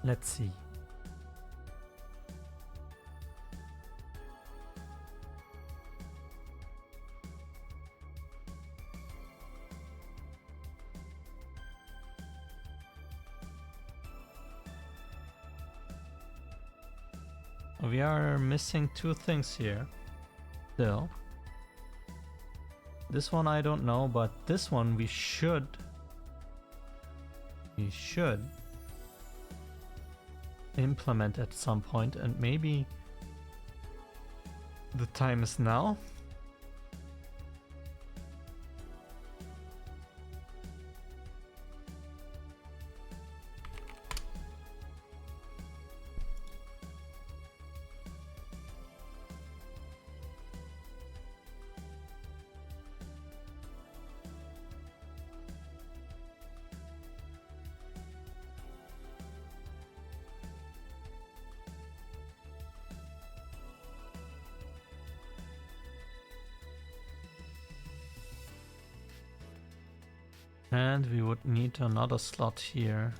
Let's see. We are missing two things here. Still. This one I don't know, but this one we should implement at some point, and maybe the time is now. And we would need another slot here.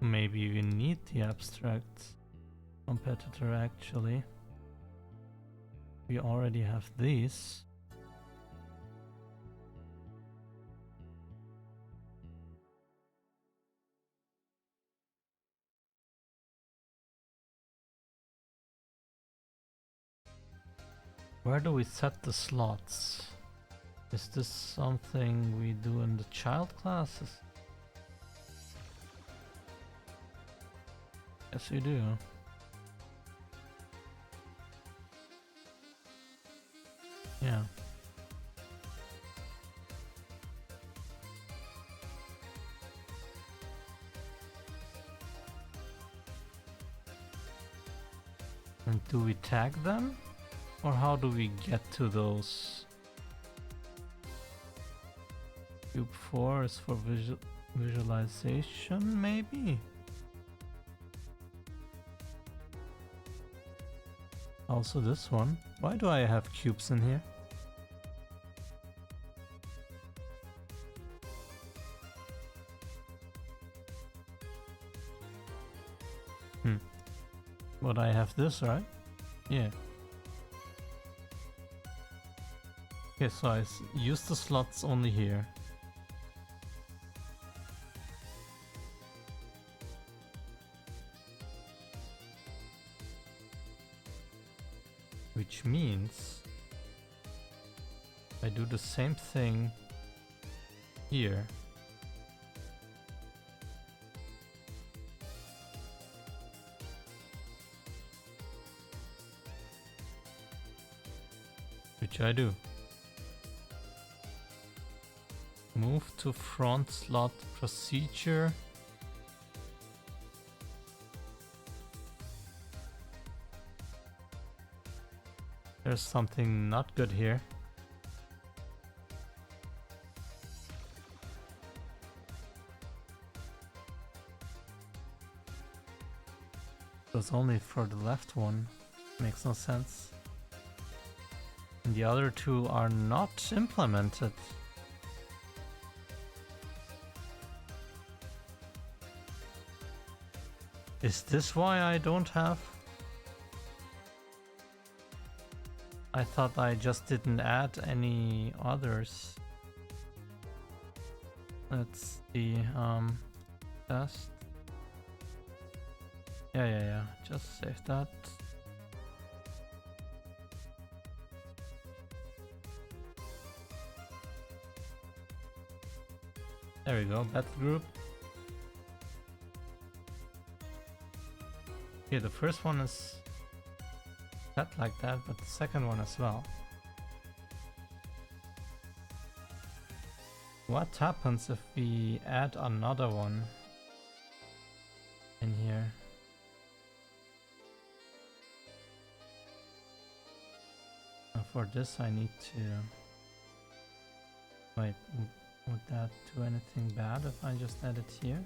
Maybe we need the abstract competitor actually. We already have these. Where do we set the slots? Is this something we do in the child classes? Yes, we do. Yeah. And do we tag them? Or how do we get to those? Cube 4 is for visualization, maybe? Also this one. Why do I have cubes in here? But I have this, right? Yeah. Okay, so I use the slots only here. Which means I do the same thing here. Which I do. Move to front slot procedure. There's something not good here. It's only for the left one. Makes no sense. And the other two are not implemented. Is this why I don't have? I thought I just didn't add any others. Let's see, test. Yeah. Just save that. There we go, battle group. Okay, the first one is set like that, but the second one as well. What happens if we add another one in here? And for this I need to... Wait, would that do anything bad if I just add it here?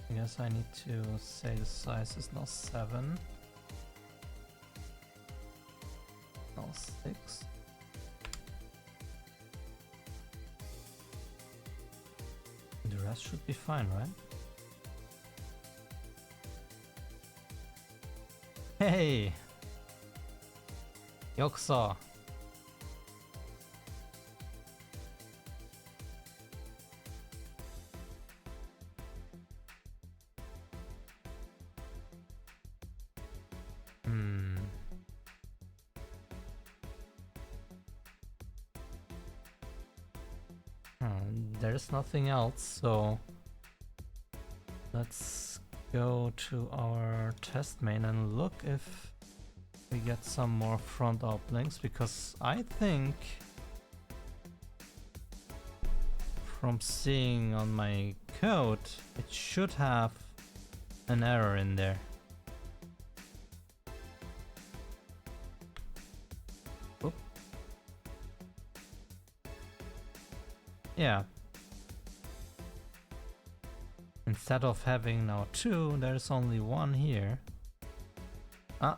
I guess I need to say the size is now 7. Now 6. The rest should be fine, right? Hey! Yokuso! There's nothing else, so let's go to our test main and look if we get some more front uplinks, because I think from seeing on my code it should have an error in there. Oop. Yeah. Instead of having now 2, there's only 1 here. Ah,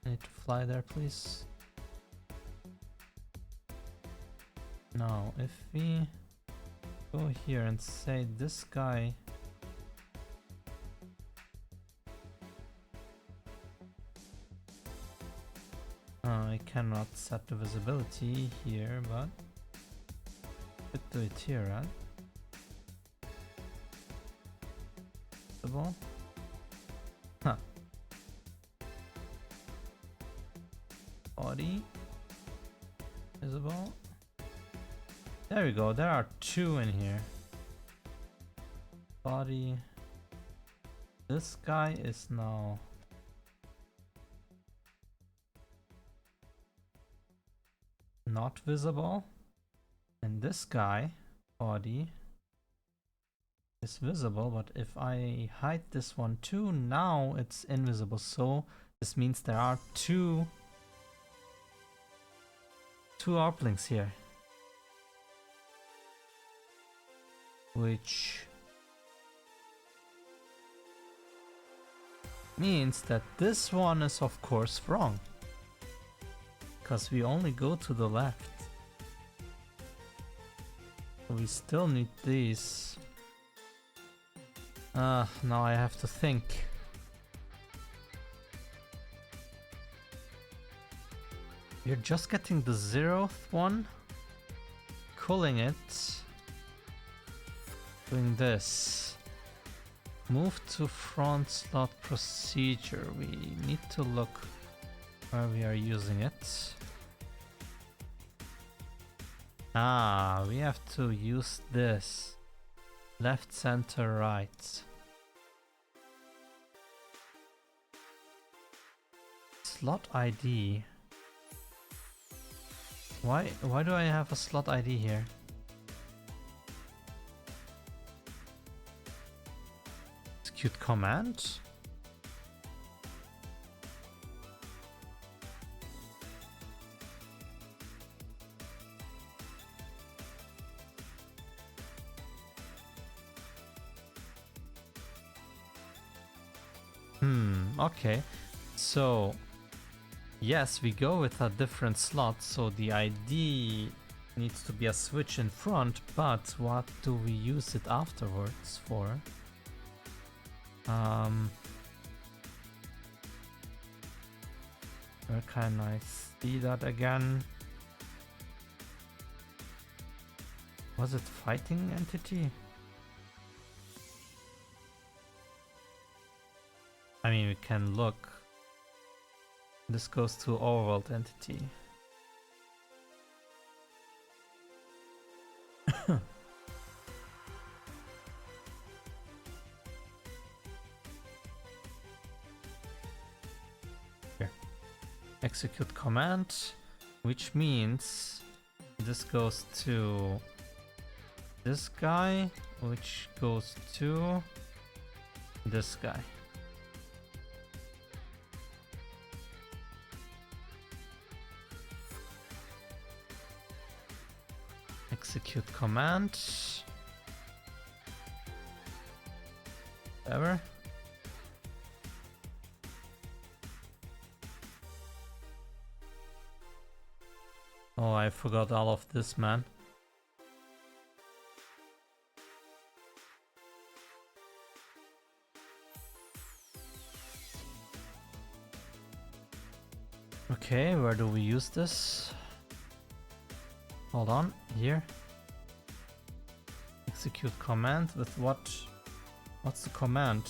I need to fly there, please. Now, if we go here and say this guy I cannot set the visibility here, but could do it here, right? Visible? Huh. Body. Visible. There we go, there are 2 in here. Body. This guy is now not visible, and this guy, body, is visible, but if I hide this one too, now it's invisible, so this means there are two uplinks here, which means that this one is of course wrong, because we only go to the left. So we still need these. Now I have to think. We're just getting the 0th one, culling it, doing this. Move to front slot procedure. We need to look where we are using it. Ah, we have to use this. Left, center, right. Slot ID. Why do I have a slot ID here? Execute command? Okay, so yes, we go with a different slot, so the ID needs to be a switch in front, but what do we use it afterwards for? Where can I see that again? Was it fighting entity? I mean, we can look. This goes to overworld entity. Here. Execute command, which means this goes to this guy, which goes to this guy. Execute command. Whatever. Oh, I forgot all of this, man. Okay, where do we use this? Hold on, here. Execute command with what? What's the command?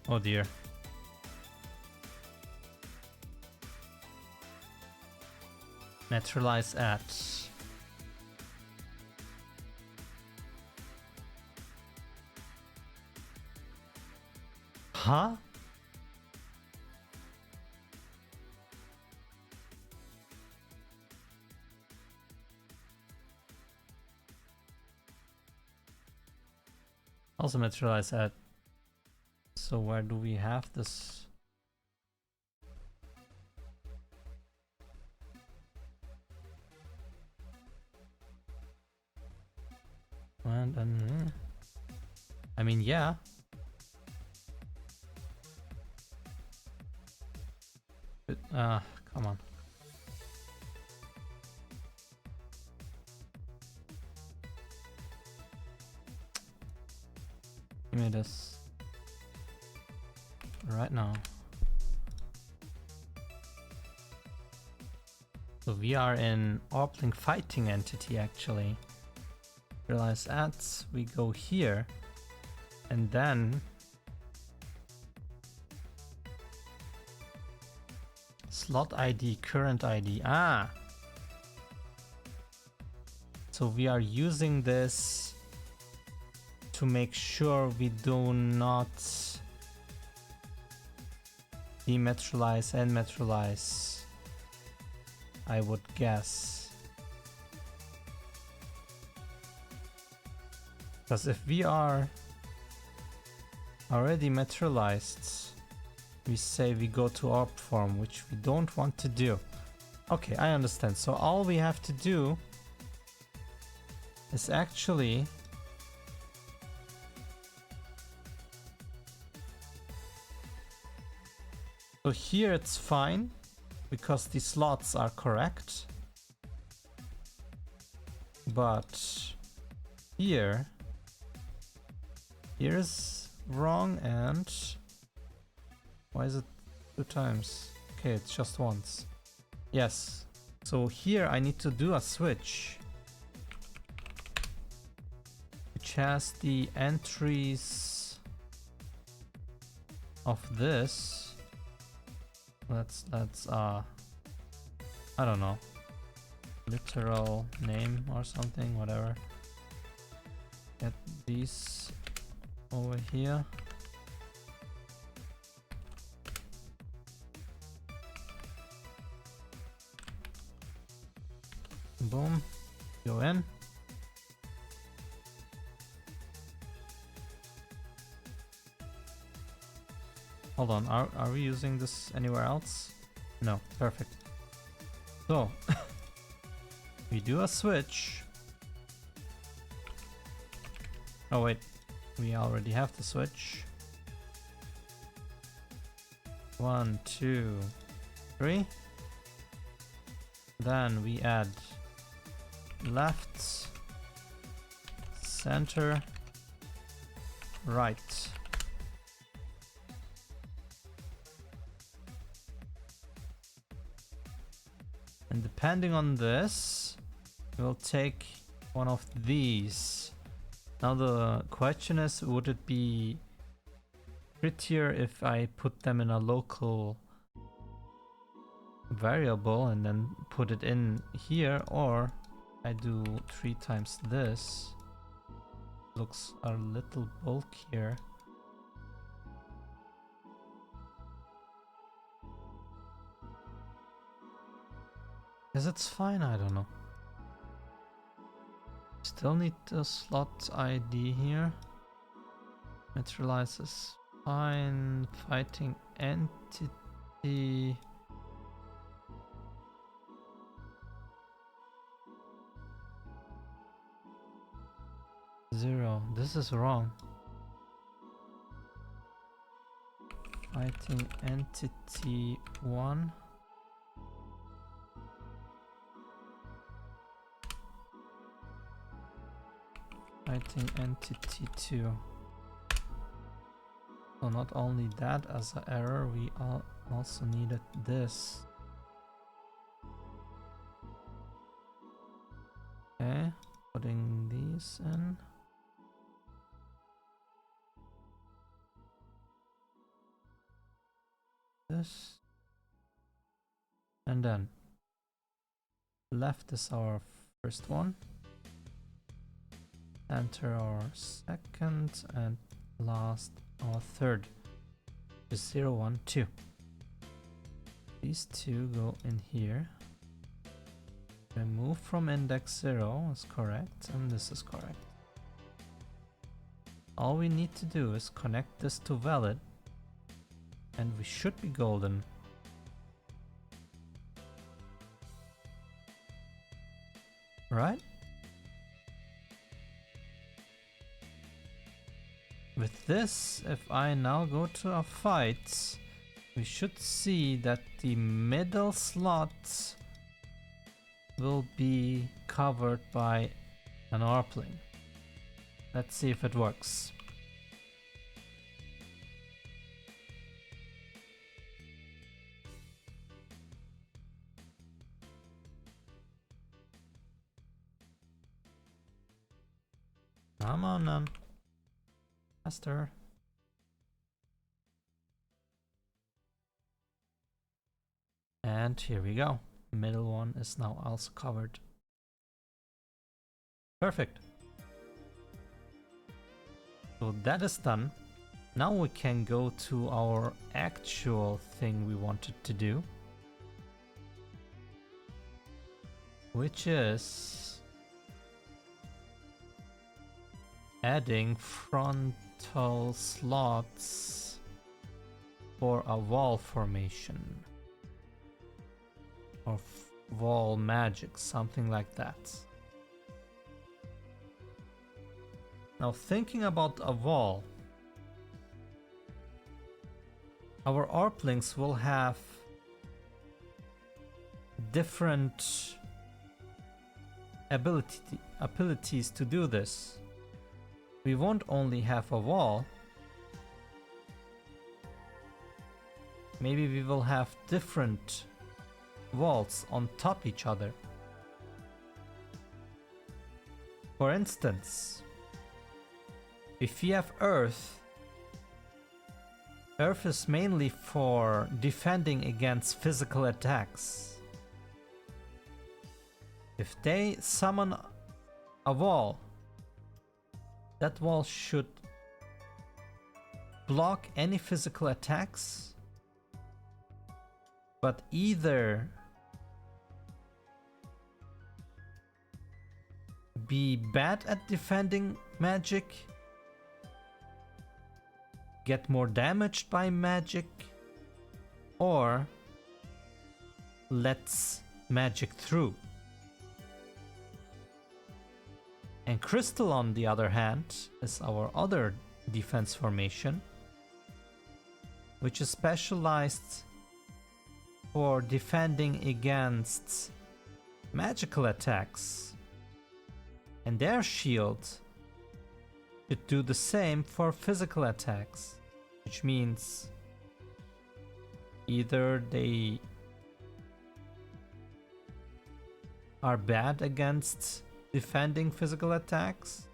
Oh dear. Naturalize at. Huh? Also materialize at. So where do we have this? And I mean, yeah. But, come on. Give me this right now. So we are in Orblink fighting entity actually. Realize ads, we go here and then slot ID, current ID. Ah, so we are using this to make sure we do not dematerialize and materialize, I would guess. Because if we are already materialized, we say we go to orb form, which we don't want to do. Okay, I understand. So all we have to do is actually so here it's fine because the slots are correct, but here is wrong. And why is it 2 times? Okay, it's just once. Yes, so here I need to do a switch which has the entries of this. Let's I don't know, literal name or something, whatever. Get these over here. Boom, go in. Hold on, are we using this anywhere else? No, perfect. So we do a switch. Oh wait, we already have the switch. 1, 2, 3. Then we add left, center, right. And depending on this, we'll take one of these. Now the question is, would it be prettier if I put them in a local variable and then put it in here, or I do 3 times this? Looks a little bulkier. Guess it's fine, I don't know. Still need the slot ID here. Materializes fine. Fighting entity. Zero. This is wrong. Fighting entity 1. Fighting entity 2. So not only that as an error, we also needed this. Okay, putting these in. This. And then left is our first one. Enter our second, and last our third. Is 0, 1, 2. These two go in here. Remove from index 0 is correct, and this is correct. All we need to do is connect this to valid, and we should be golden. Right? With this, if I now go to a fight, we should see that the middle slot will be covered by an ARPling. Let's see if it works. Come on, then. Faster. And here we go. Middle one is now also covered. Perfect. So that is done. Now we can go to our actual thing we wanted to do, which is adding frontal slots for a wall formation or wall magic, something like that. Now thinking about a wall, our ARPlings will have different abilities to do this. We won't only have a wall, maybe we will have different walls on top each other. For instance, if we have Earth, Earth is mainly for defending against physical attacks. If they summon a wall, that wall should block any physical attacks, but either be bad at defending magic, get more damaged by magic, or lets magic through. And Crystal, on the other hand, is our other defense formation, which is specialized for defending against magical attacks. And their shield should do the same for physical attacks, which means either they are bad against defending physical attacks,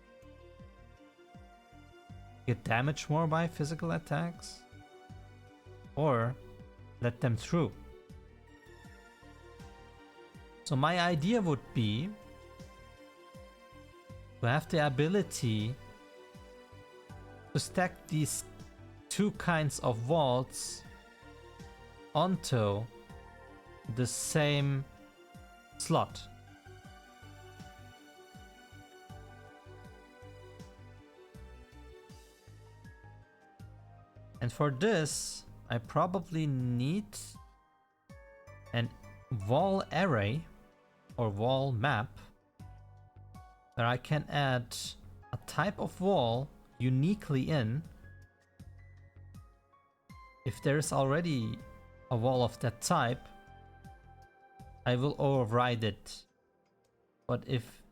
get damaged more by physical attacks, or let them through. So my idea would be to have the ability to stack these two kinds of walls onto the same slot. And for this, I probably need an wall array or wall map where I can add a type of wall uniquely in. If there is already a wall of that type, I will override it. But if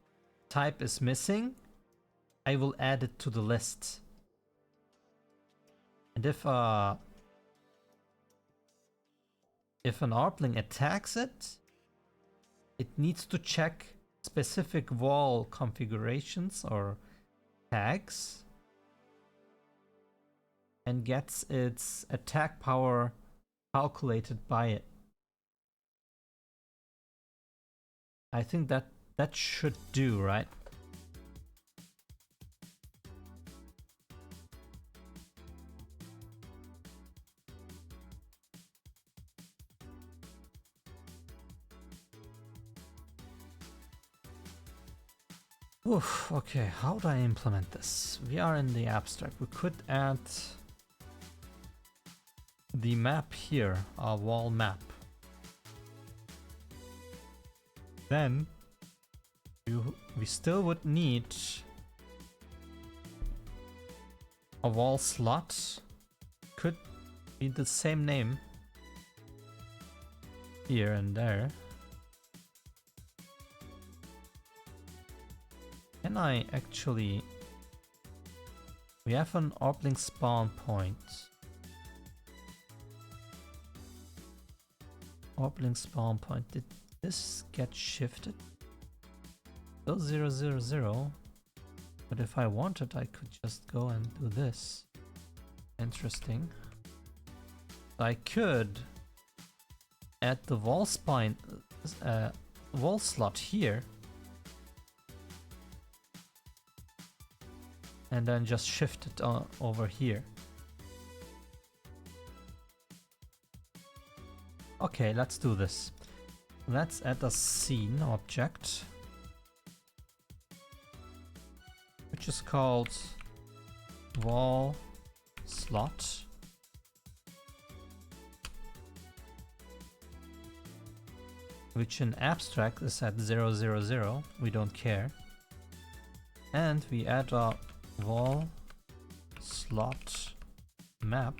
type is missing, I will add it to the list. And if an ARPling attacks it, it needs to check specific wall configurations or tags and gets its attack power calculated by it. I think that should do, right? Oof, okay, how do I implement this? We are in the abstract. We could add the map here, a wall map. Then we still would need a wall slot. Could be the same name here and there. Can I actually... We have an ARPling spawn point. ARPling spawn point. Did this get shifted? Still 0, 0, 0. But if I wanted, I could just go and do this. Interesting. I could add the wall spine, wall slot here. And then just shift it over here. Okay, let's do this. Let's add a scene object, which is called wall slot. Which in abstract is at 0, 0, 0. We don't care. And we add a wall slot map,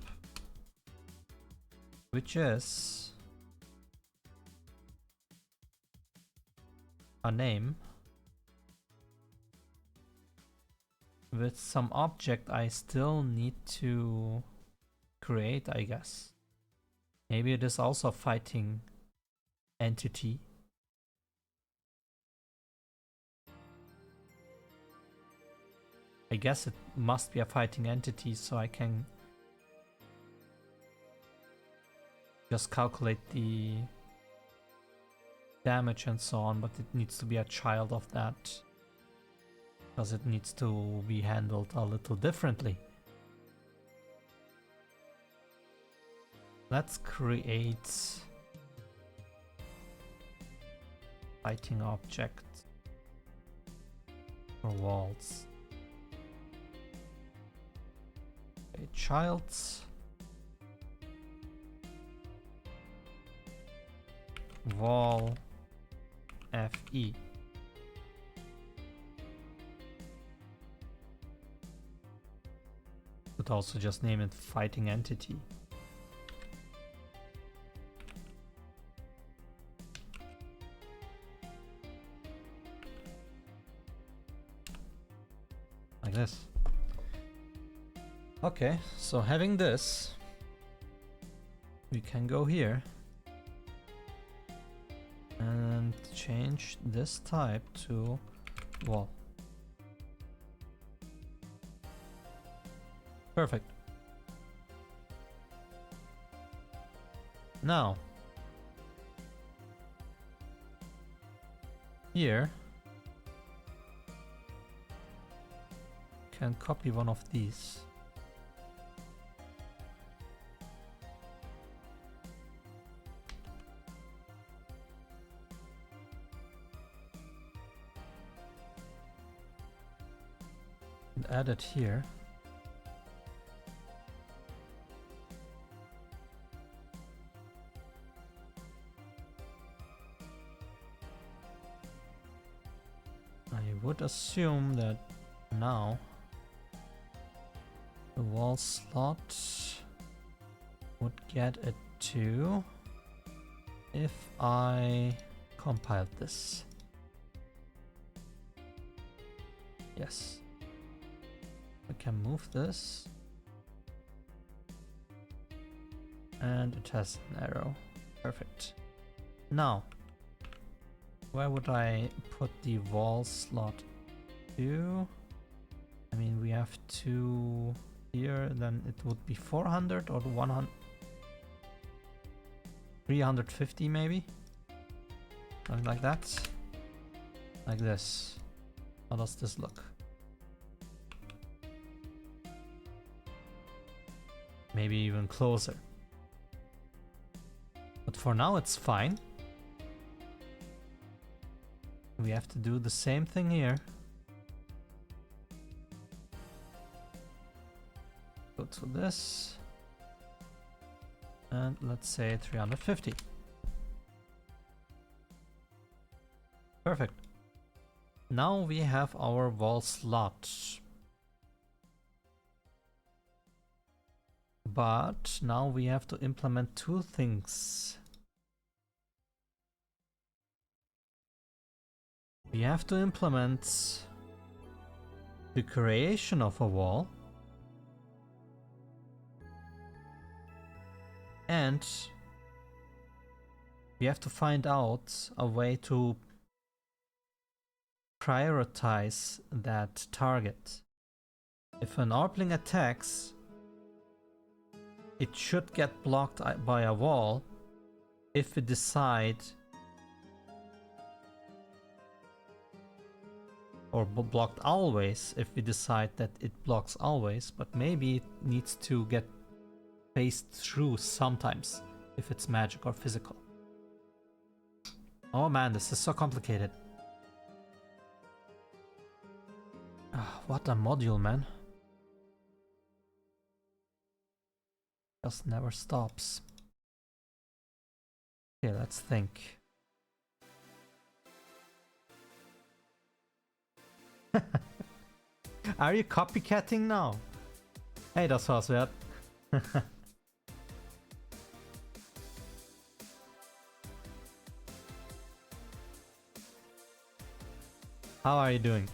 which is a name with some object I still need to create, I guess. Maybe it is also a fighting entity. I guess it must be a fighting entity, so I can just calculate the damage and so on, but it needs to be a child of that, because it needs to be handled a little differently. Let's create fighting object for walls. A child's wall FE. Could also just name it fighting entity. Like this. Okay, so having this, we can go here and change this type to wall. Perfect. Now, here, can copy one of these. And add it here. I would assume that now the wall slot would get a 2 if I compiled this. Yes. I can move this. And it has an arrow. Perfect. Now, where would I put the wall slot to? I mean, we have 2 here, then it would be 400 or 100, 350 maybe? Something like that. Like this. How does this look? Maybe even closer. But for now it's fine. We have to do the same thing here. Go to this. And let's say 350. Perfect. Now we have our wall slot. But now we have to implement 2 things. We have to implement the creation of a wall and we have to find out a way to prioritize that target. If an ARPling attacks, it should get blocked by a wall if we decide, or blocked always if we decide that it blocks always, but maybe it needs to get phased through sometimes if it's magic or physical. Oh man, this is so complicated. What a module, man. Just never stops. Okay, let's think. Are you copycatting now? Hey, das war's wert. How are you doing?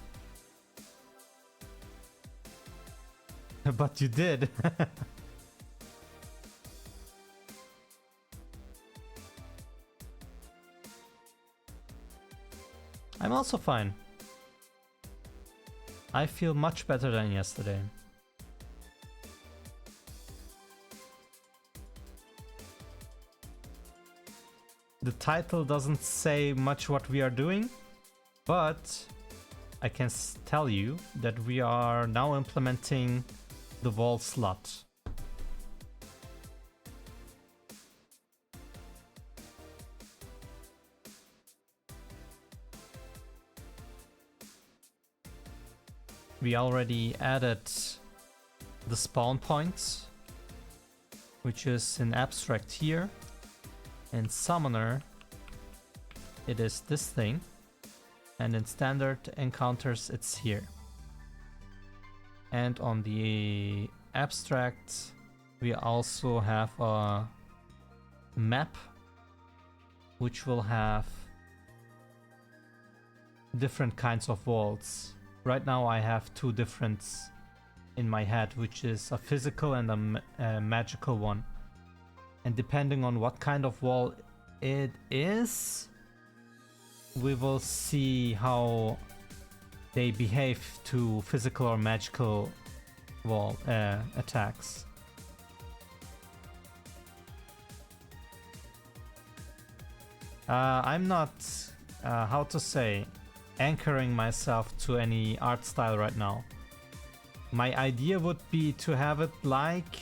But you did. I'm also fine. I feel much better than yesterday. The title doesn't say much what we are doing, but I can tell you that we are now implementing the wall slot. We already added the spawn points, which is in abstract here. In summoner, it is this thing, and in standard encounters, it's here. And on the abstract, we also have a map, which will have different kinds of walls. Right now I have 2 different in my head, which is a physical and a magical one. And depending on what kind of wall it is, we will see how they behave to physical or magical wall attacks. I'm not, how to say, anchoring myself to any art style right now. My idea would be to have it like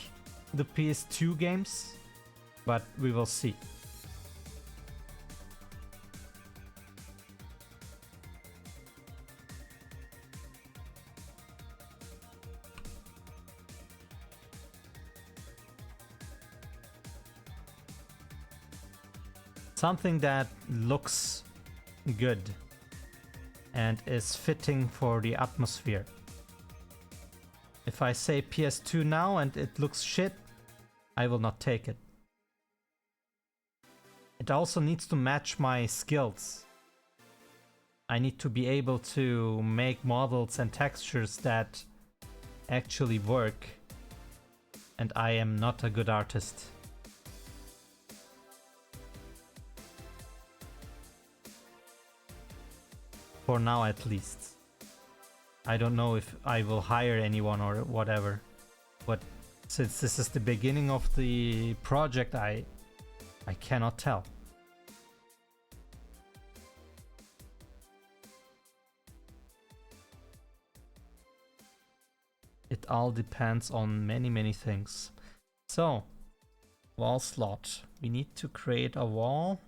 the PS2 games, but we will see. Something that looks good and is fitting for the atmosphere. If I say PS2 now and it looks shit, I will not take it. It also needs to match my skills. I need to be able to make models and textures that actually work, and I am not a good artist. For now, at least. I don't know if I will hire anyone or whatever, but since this is the beginning of the project, I cannot tell. It all depends on many things. So, wall slot. We need to create a wall.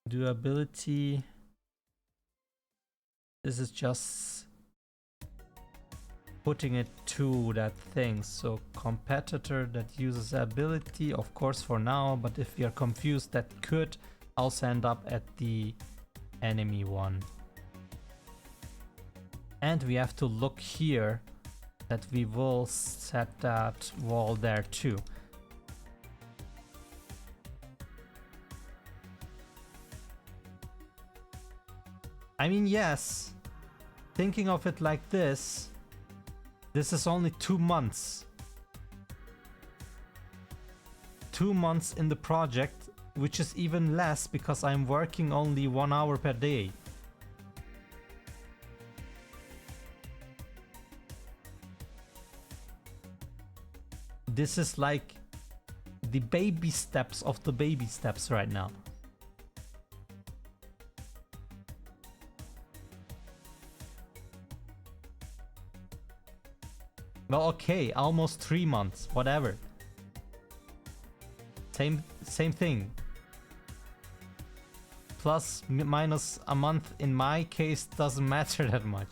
Durability. This is just putting it to that thing. So competitor that uses ability, of course for now, but if we are confused, that could also end up at the enemy one. And we have to look here that we will set that wall there too. I mean, yes, thinking of it like this is only 2 months. 2 months in the project, which is even less because I'm working only 1 hour per day. This is like the baby steps of the baby steps right now. Well, okay, almost 3 months, whatever. Same thing. Plus, minus a month in my case doesn't matter that much.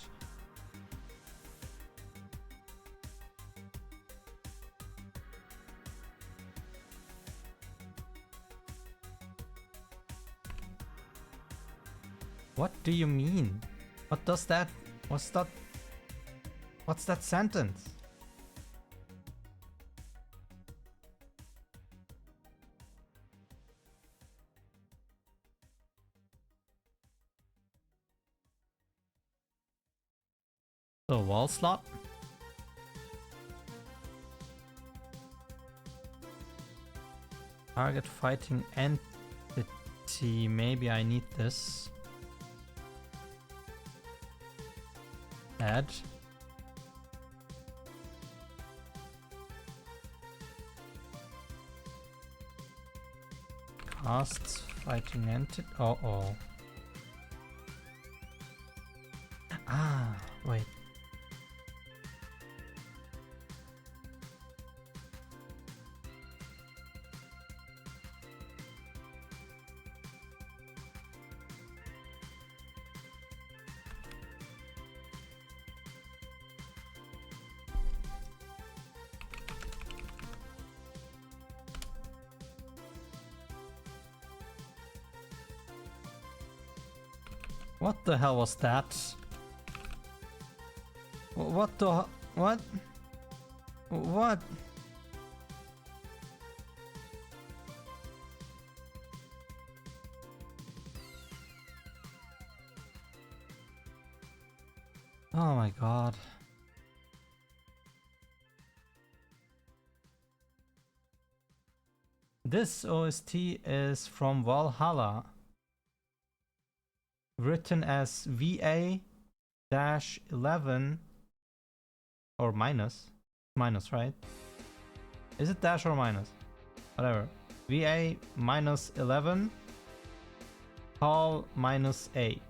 What do you mean? What does that... What's that sentence? So, wall slot? Target fighting entity. Maybe I need this. Add. Casts fighting entity. Oh. Ah, wait. What the hell was that? What the... What? What? Oh my god. This OST is from Valhalla. Written as VA-11 Or minus. Minus, right? Is it dash or minus? Whatever. VA minus 11. Call minus A.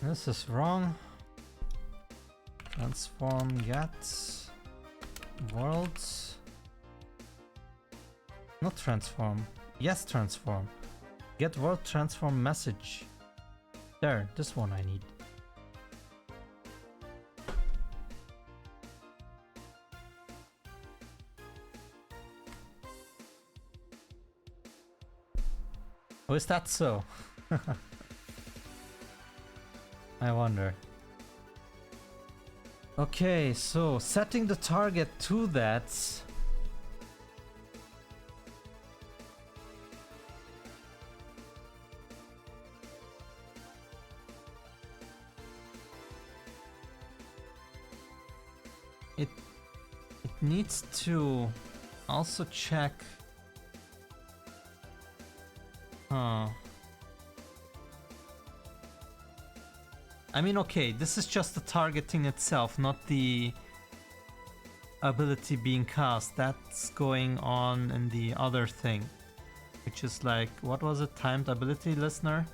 This is wrong. Transform get world. Not transform. Yes, transform. Get world transform message. There, this one I need. Oh, is that so? I wonder. Okay, so setting the target to that. It needs to also check. I mean, okay, this is just the targeting itself, not the ability being cast. That's going on in the other thing, which is like, what was it? Timed ability listener?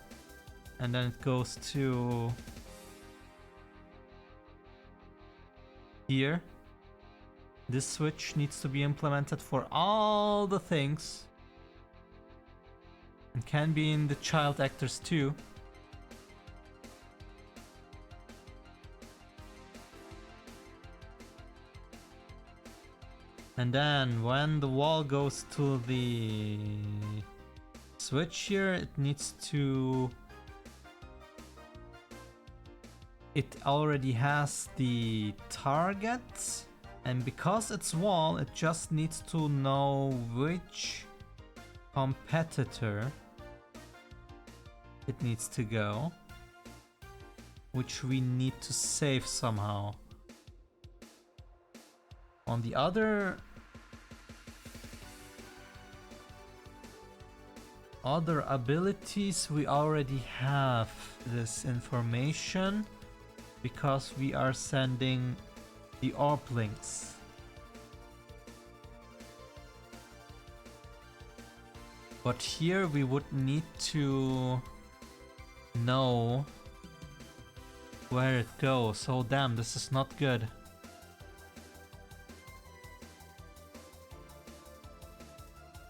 And then it goes to here. This switch needs to be implemented for all the things. And can be in the child actors too. And then when the wall goes to the switch here, it needs to... It already has the target, and because it's wall, it just needs to know which competitor it needs to go, which we need to save somehow. On the other abilities, we already have this information because we are sending the orb links. But here we would need to know where it goes. Oh damn, this is not good.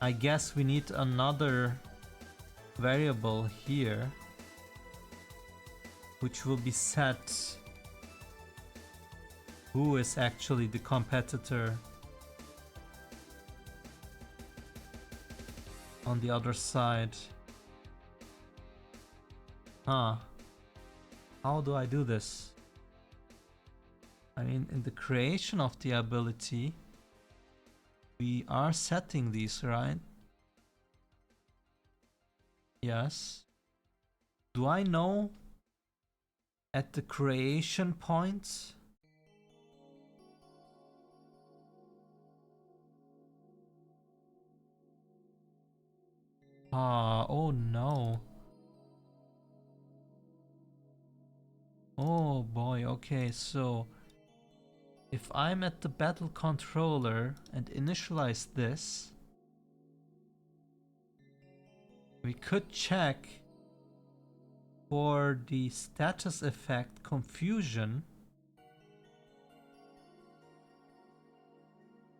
I guess we need another variable here, which will be set who is actually the competitor on the other side. How do I do this? I mean, in the creation of the ability, we are setting these, right? Yes. Do I know at the creation point? Oh no. Oh boy, okay, so if I'm at the battle controller and initialize this, we could check for the status effect confusion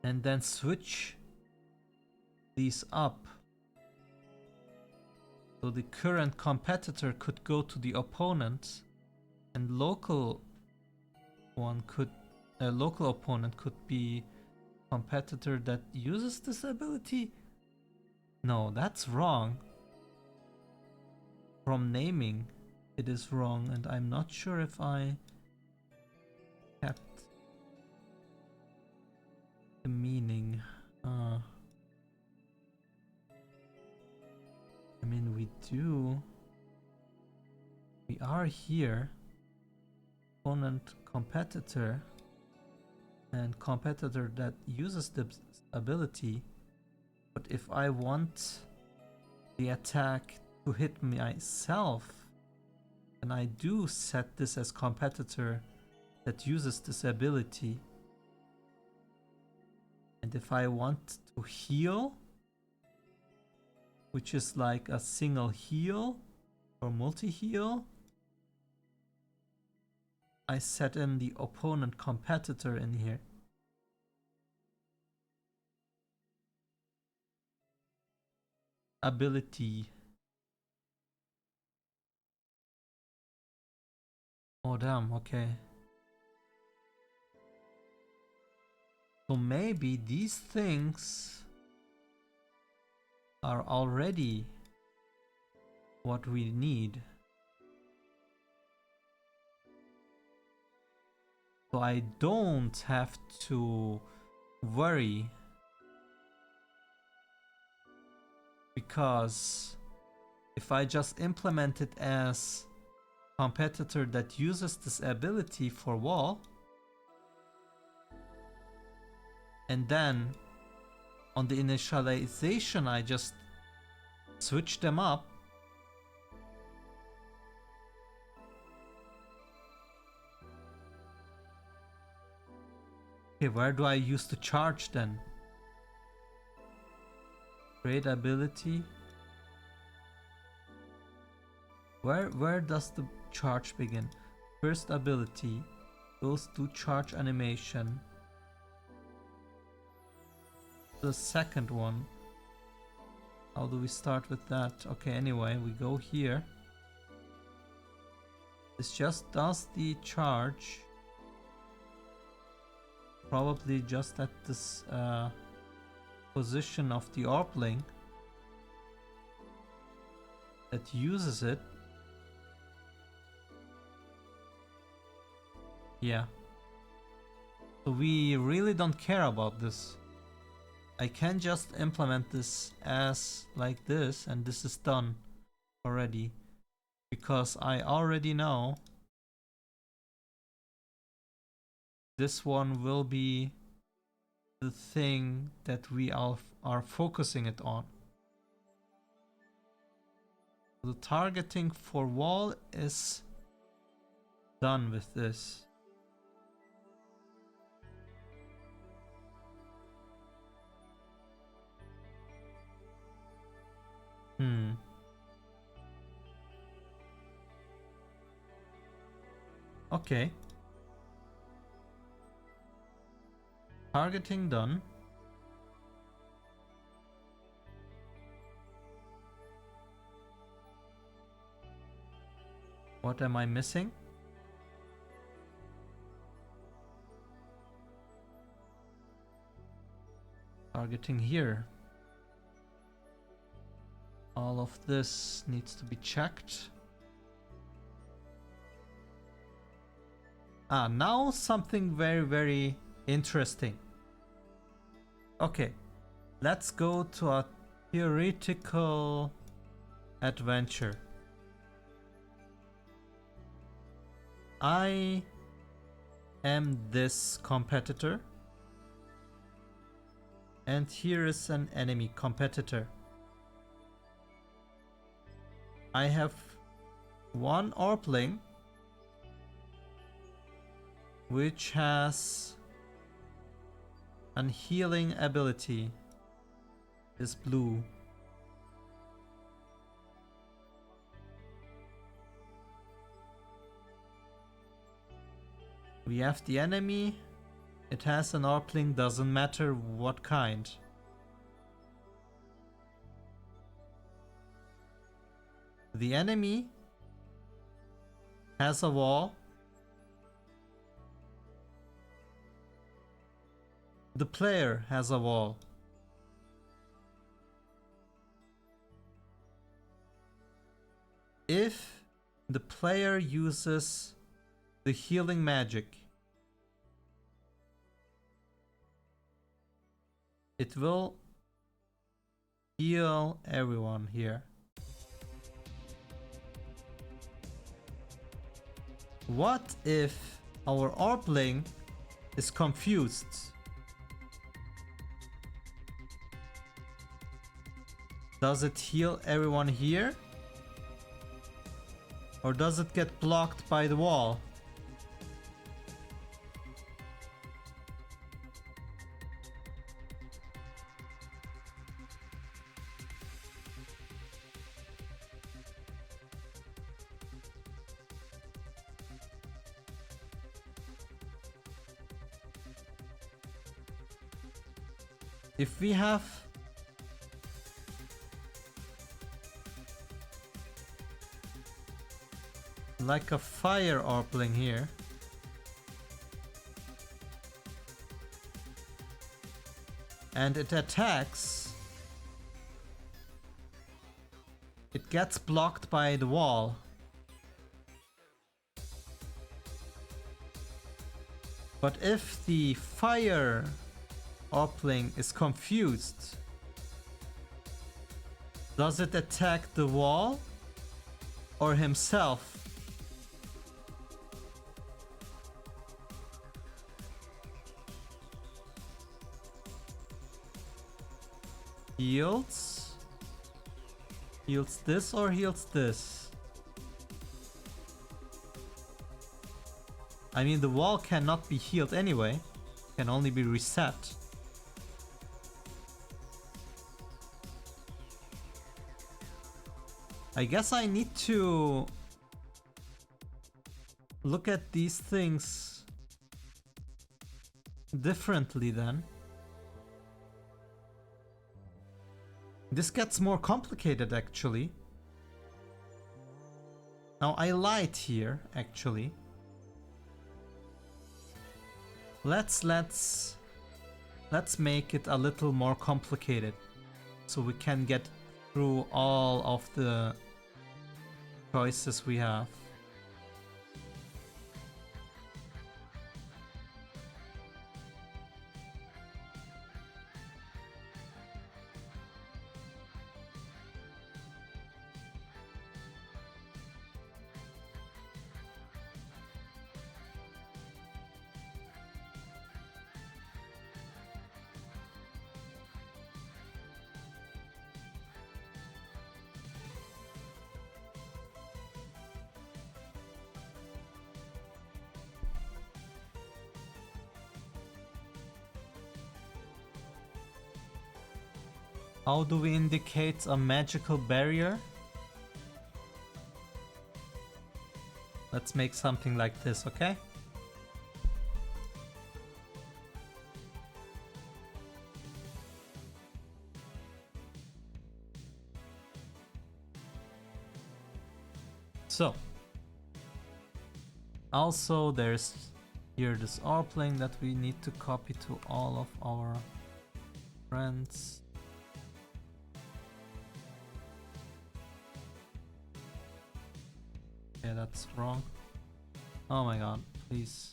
and then switch these up. So the current competitor could go to the opponent and local opponent could be competitor that uses this ability. No, that's wrong. From naming, it is wrong, and I'm not sure if I kept the meaning. I mean, we do. We are here. Opponent, competitor. and competitor that uses the ability. But if I want the attack to hit myself, then I do set this as competitor that uses this ability. And if I want to heal, which is like a single heal or multi-heal, I set in the opponent competitor in here. Ability. Oh damn, okay. So maybe these things are already what we need. So I don't have to worry, because if I just implement it as competitor that uses this ability for wall, and then on the initialization I just switch them up, okay, where do I use the charge then? Great ability. Where does the charge begin? First ability goes to charge animation. The second one. How do we start with that? Okay, anyway, we go here. This just does the charge. Probably just at this position of the Orpling that uses it. Yeah. So we really don't care about this. I can just implement this as like this, and this is done already, because I already know this one will be the thing that we are focusing it on. The targeting for wall is done with this. Okay. Targeting done. What am I missing? Targeting here. All of this needs to be checked. Ah, now something very, very interesting. Okay, let's go to a theoretical adventure. I am this competitor, and here is an enemy competitor. I have one Orpling which has an healing ability, is blue. We have the enemy, it has an Orpling, doesn't matter what kind. The enemy has a wall. The player has a wall. If the player uses the healing magic, it will heal everyone here. What if our Orpling is confused. Does it heal everyone here? Or does it get blocked by the wall? If we have like a fire orpling here, and it attacks, it gets blocked by the wall. But if the fire orpling is confused, does it attack the wall or himself? Heals? Heals this or heals this? I mean, the wall cannot be healed anyway. Can only be reset. I guess I need to look at these things differently then. This gets more complicated actually. Now I lied here actually. Let's make it a little more complicated so we can get through all of the choices we have. How do we indicate a magical barrier? Let's make something like this, okay? So, also there's here this orpling that we need to copy to all of our friends. Yeah, that's wrong. Oh my god, please.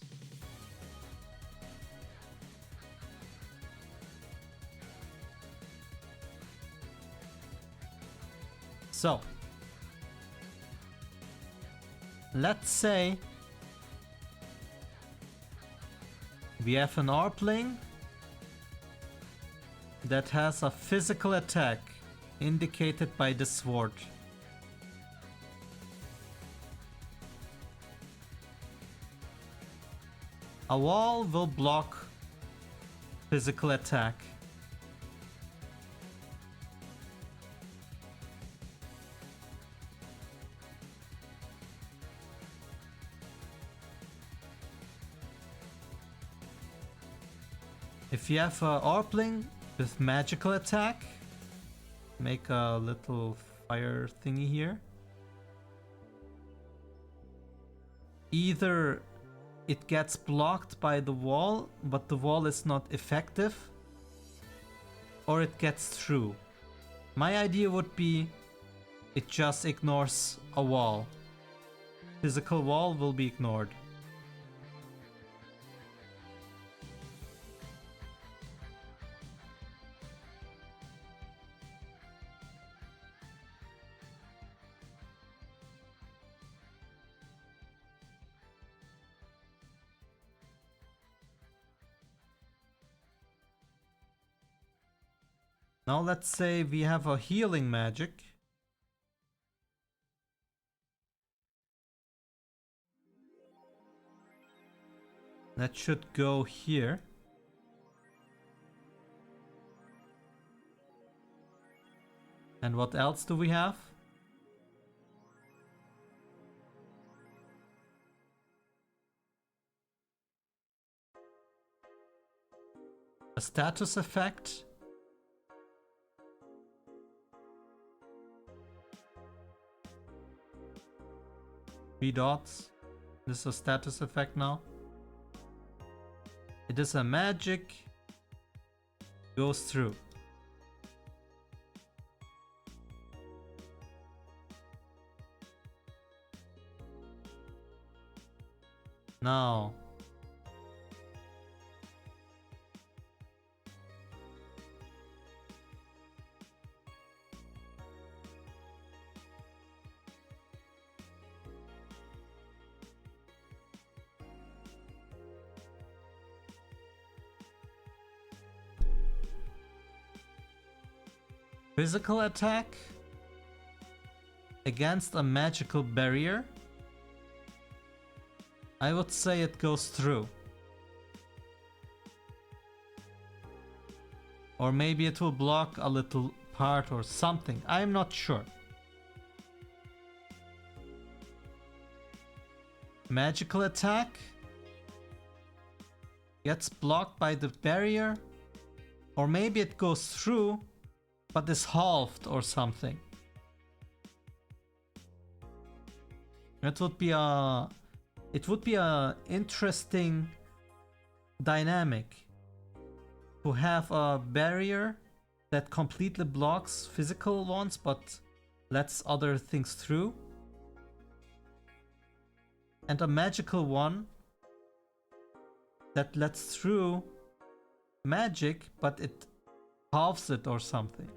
So, let's say we have an orpling that has a physical attack indicated by the sword. A wall will block physical attack. If you have an orpling with magical attack, make a little fire thingy here. Either it gets blocked by the wall, but the wall is not effective, or it gets through. My idea would be it just ignores a wall. Physical wall will be ignored. Now let's say we have a healing magic. That should go here. And what else do we have? A status effect. Three dots. This is a status effect now. It is a magic. Goes through. Now. Physical attack against a magical barrier. I would say it goes through. Or maybe it will block a little part or something. I'm not sure. Magical attack gets blocked by the barrier. Or maybe it goes through but is halved or something. It would be a interesting dynamic to have a barrier that completely blocks physical ones but lets other things through, and a magical one that lets through magic but it halves it or something.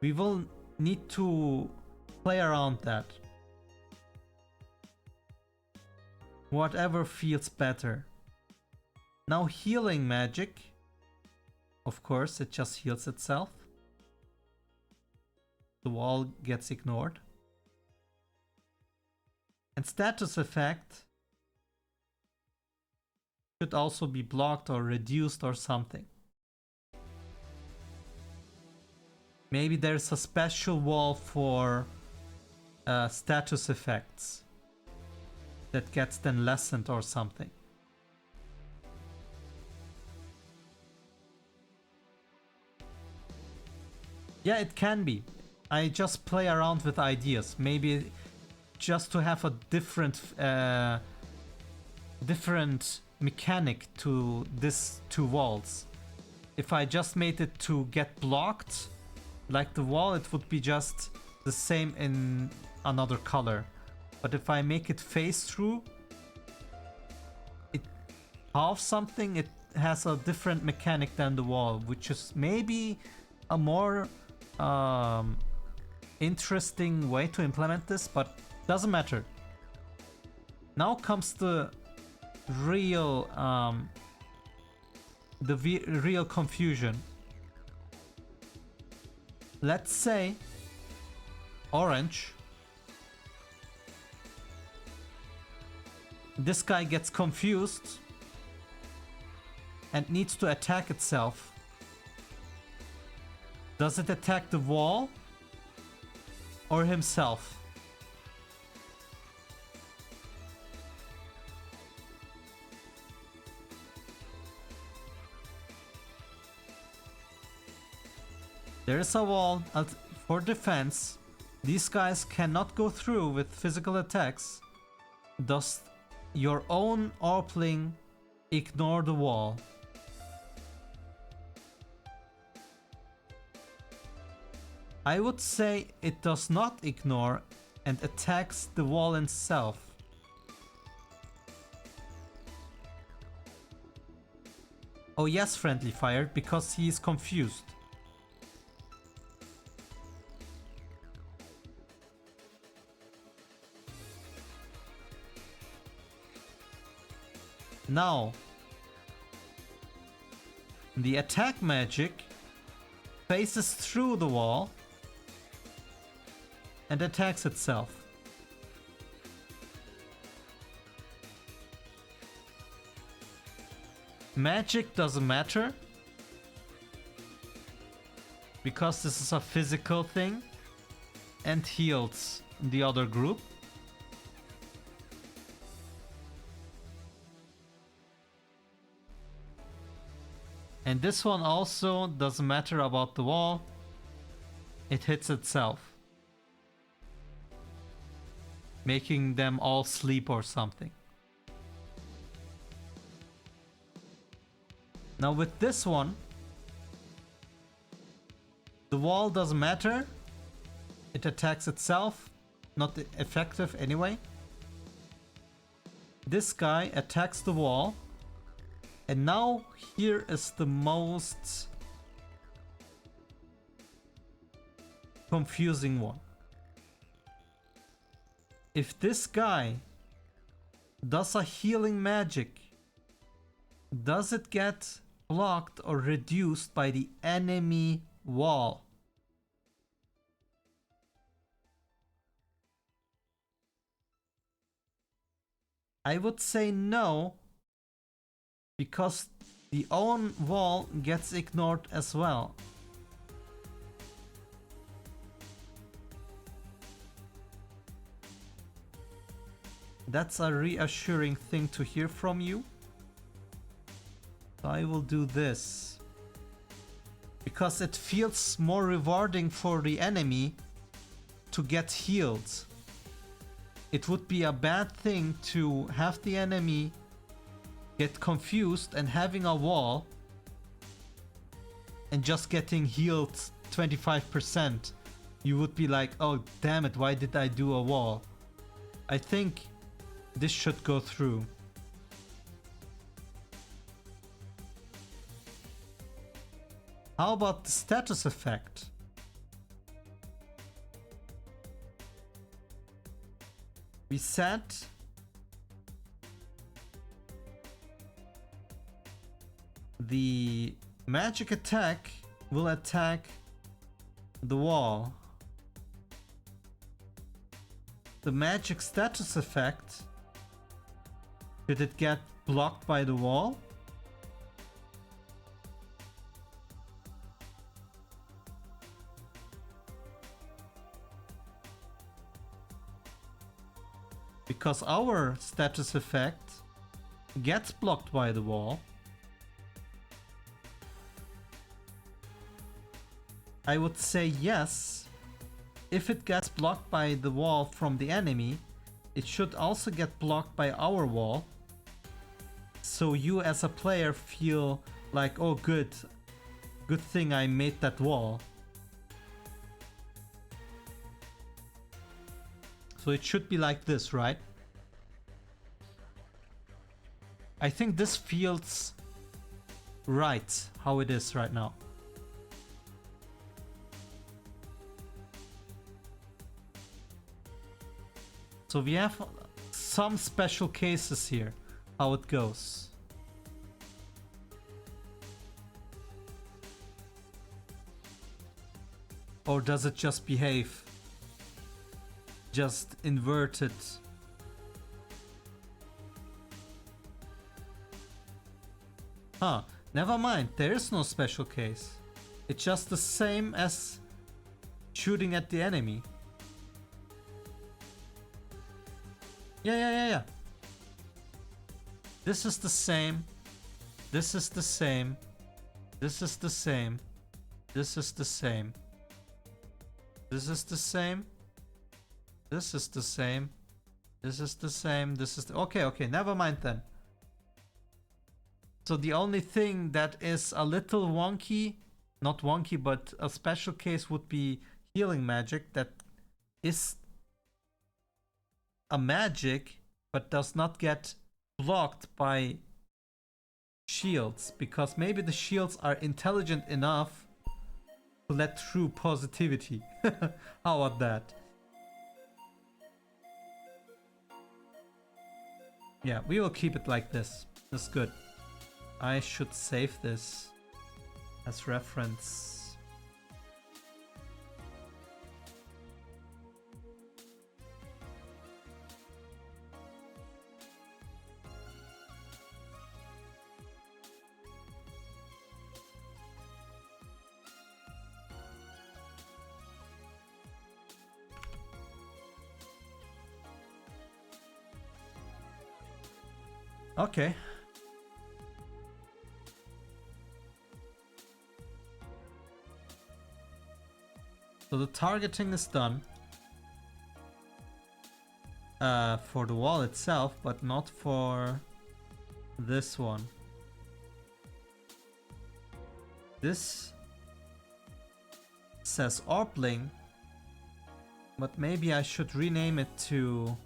We will need to play around that. Whatever feels better. Now healing magic. Of course, it just heals itself. The wall gets ignored. And status effect should also be blocked or reduced or something. Maybe there's a special wall for status effects that gets then lessened or something. Yeah, it can be. I just play around with ideas. Maybe just to have a different mechanic to this two walls. If I just made it to get blocked, like the wall, it would be just the same in another color. But if I make it phase through, it halves something, it has a different mechanic than the wall, which is maybe a more interesting way to implement this, but doesn't matter. Now comes the real real confusion. Let's say orange. This guy gets confused and needs to attack itself. Does it attack the wall or himself? There is a wall for defense. These guys cannot go through with physical attacks. Does your own Orpling ignore the wall? I would say it does not ignore and attacks the wall itself. Oh yes, Friendly Fire, because he is confused. Now, The attack magic faces through the wall and attacks itself. Magic doesn't matter because this is a physical thing and heals the other group. And this one also doesn't matter about the wall. It hits itself, making them all sleep or something. Now with this one, the wall doesn't matter. It attacks itself, not effective anyway. This guy attacks the wall. And now here is the most confusing one. If this guy does a healing magic, does it get blocked or reduced by the enemy wall? I would say no, because the own wall gets ignored as well. That's a reassuring thing to hear from you. So I will do this, because it feels more rewarding for the enemy to get healed. It would be a bad thing to have the enemy get confused and having a wall and just getting healed 25%. You would be like, oh damn it, why did I do a wall? I think this should go through. How about the status effect? We set the magic attack will attack the wall. The magic status effect, did it get blocked by the wall? Because our status effect gets blocked by the wall. I would say yes. If it gets blocked by the wall from the enemy, it should also get blocked by our wall. So you as a player feel like, oh good thing I made that wall. So it should be like this, right? I think this feels right how it is right now. So we have some special cases here, how it goes. Or does it just behave? Just inverted? Huh, never mind, there is no special case. It's just the same as shooting at the enemy. Yeah. This is the same. This is the same. This is the same. This is the same. This is the same. This is the same. This is the same. This is the... Okay, never mind then. So the only thing that is a little wonky, not wonky, but a special case would be healing magic that is a magic but does not get blocked by shields, because maybe the shields are intelligent enough to let through positivity. How about that? Yeah, we will keep it like this. That's good. I should save this. as reference. Okay. So the targeting is done for the wall itself, but not for this one. This says Orpling, but maybe I should rename it to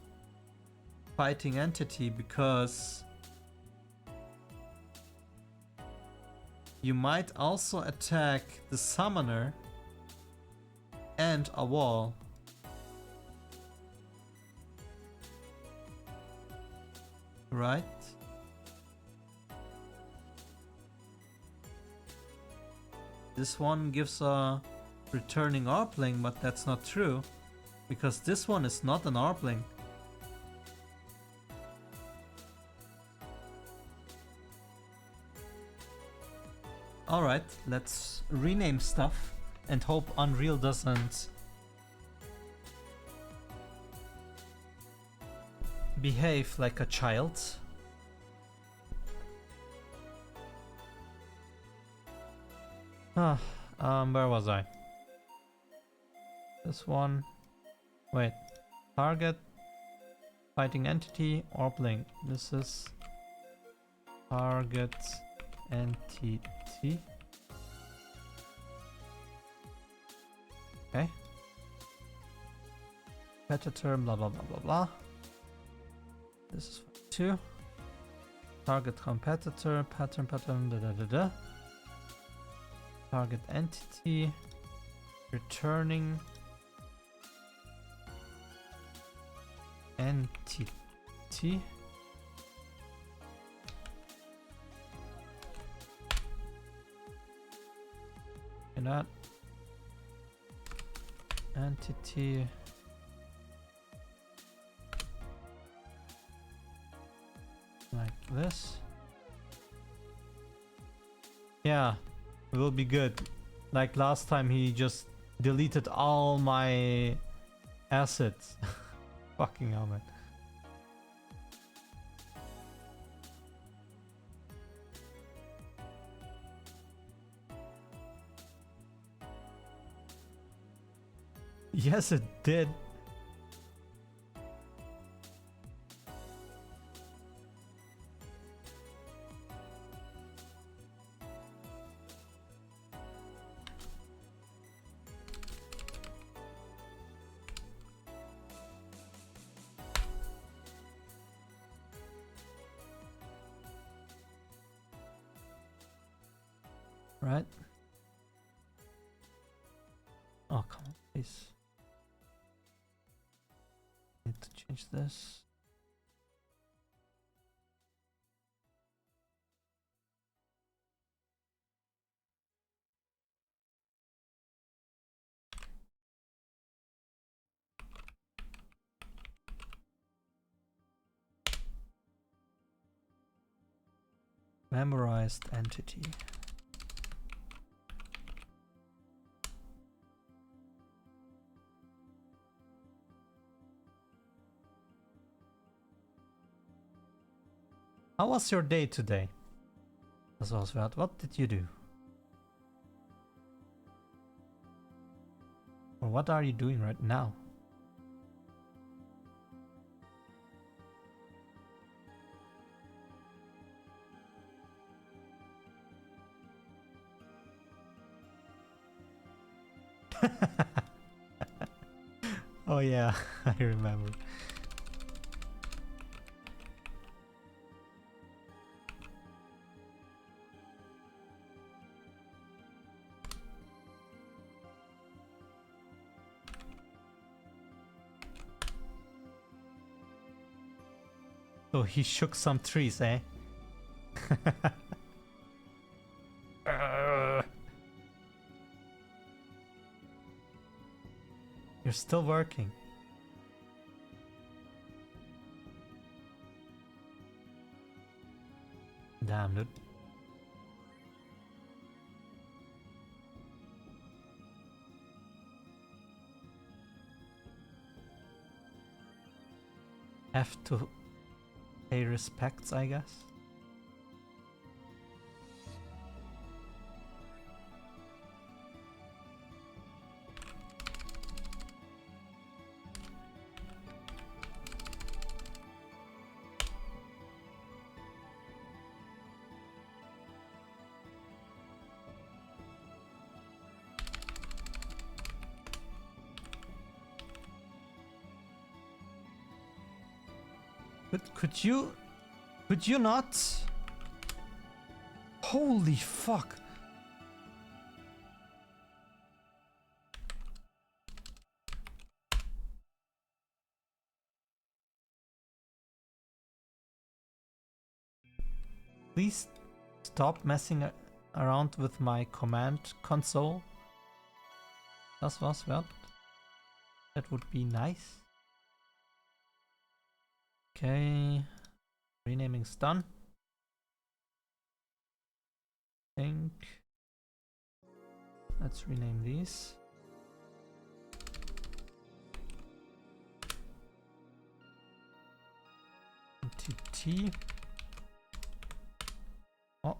Fighting Entity, because you might also attack the summoner and a wall. Right? This one gives a returning Orpling, but that's not true, because this one is not an Orpling. Alright, let's rename stuff and hope Unreal doesn't behave like a child. Where was I? This one. Wait. Target. Fighting Entity. Orpling. This is Target Entity. Okay. Competitor, blah blah blah blah blah. This is 2. Target competitor, pattern, da da da da. Target entity, returning entity. And that entity. Like this. Yeah, it will be good. Like last time he just deleted all my assets. Fucking hell, man. Yes, it did. Right? Oh, come on, please. Need to change this. Memorized entity. How was your day today? What did you do? Or what are you doing right now? Oh yeah, I remember. So he shook some trees, eh? You're still working. Damn, dude. Have to pay respects, I guess. But could you not? Holy fuck. Please stop messing around with my command console. Das was wert. That would be nice. Okay. Renaming's done. Think. Let's rename these. Entity. Oh.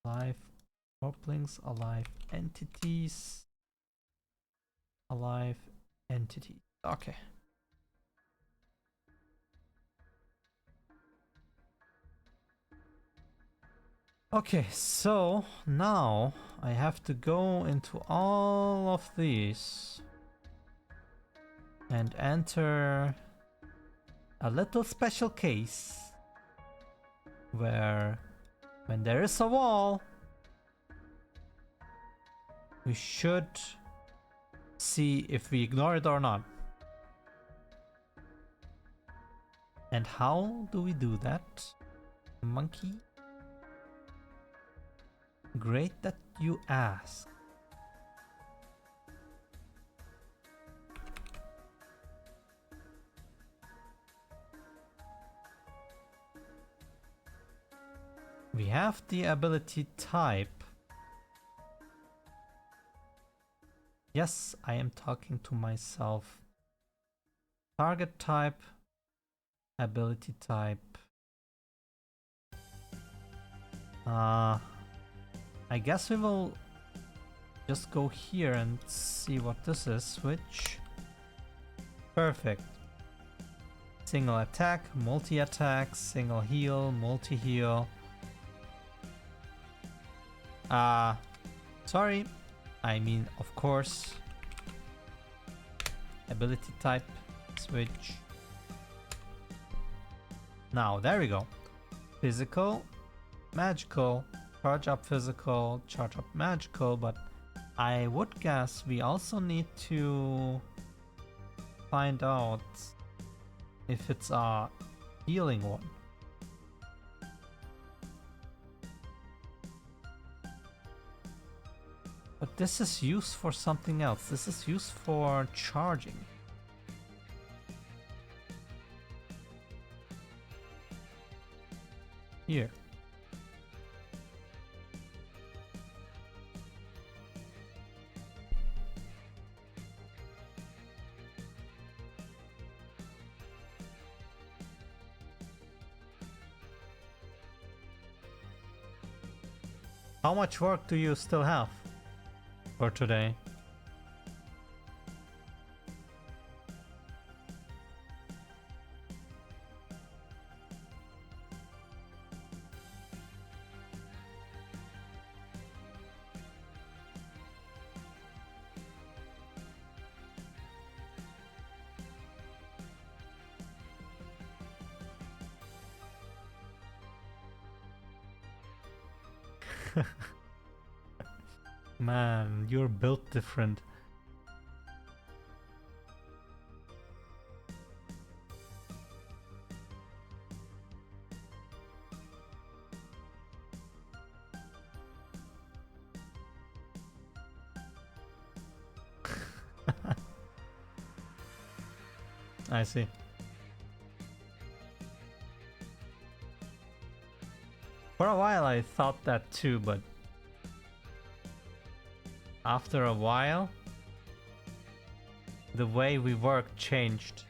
Alive croplings, alive entities. Alive entity. Okay. Okay, so now I have to go into all of these and enter a little special case where when there is a wall, we should see if we ignore it or not. And how do we do that? Monkey? Great that you ask. We have the ability type. Yes, I am talking to myself. Target type, ability type. I guess we will just go here and see what this is. Switch. Perfect. Single attack, multi-attack, single heal, multi-heal. Sorry. I mean, of course. Ability type, switch. Now, there we go. Physical, magical, charge up physical, charge up magical, but I would guess we also need to find out if it's a healing one. But this is used for something else. This is used for charging. Here. How much work do you still have for today? Man, you're built different. I see. For a while I thought that too, but after a while, the way we work changed.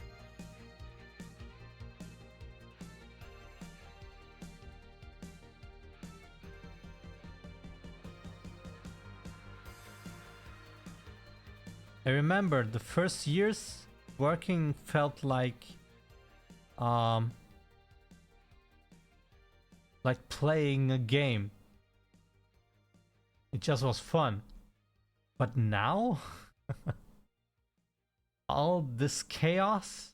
I remember the first years working felt like playing a game. It just was fun. But now all this chaos,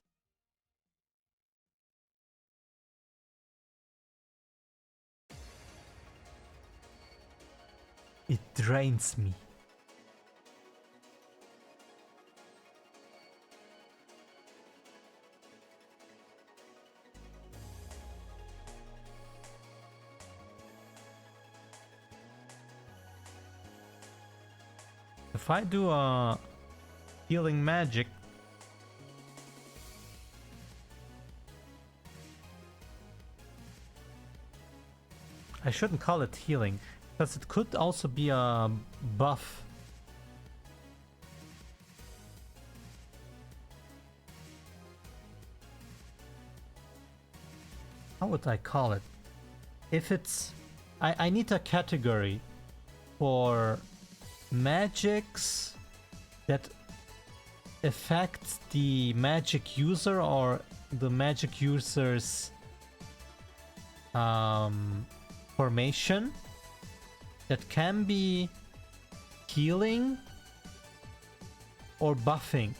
it drains me. If I do a healing magic, I shouldn't call it healing, because it could also be a buff. How would I call it? If it's... I need a category for magics that affect the magic user or the magic user's formation, that can be healing or buffing.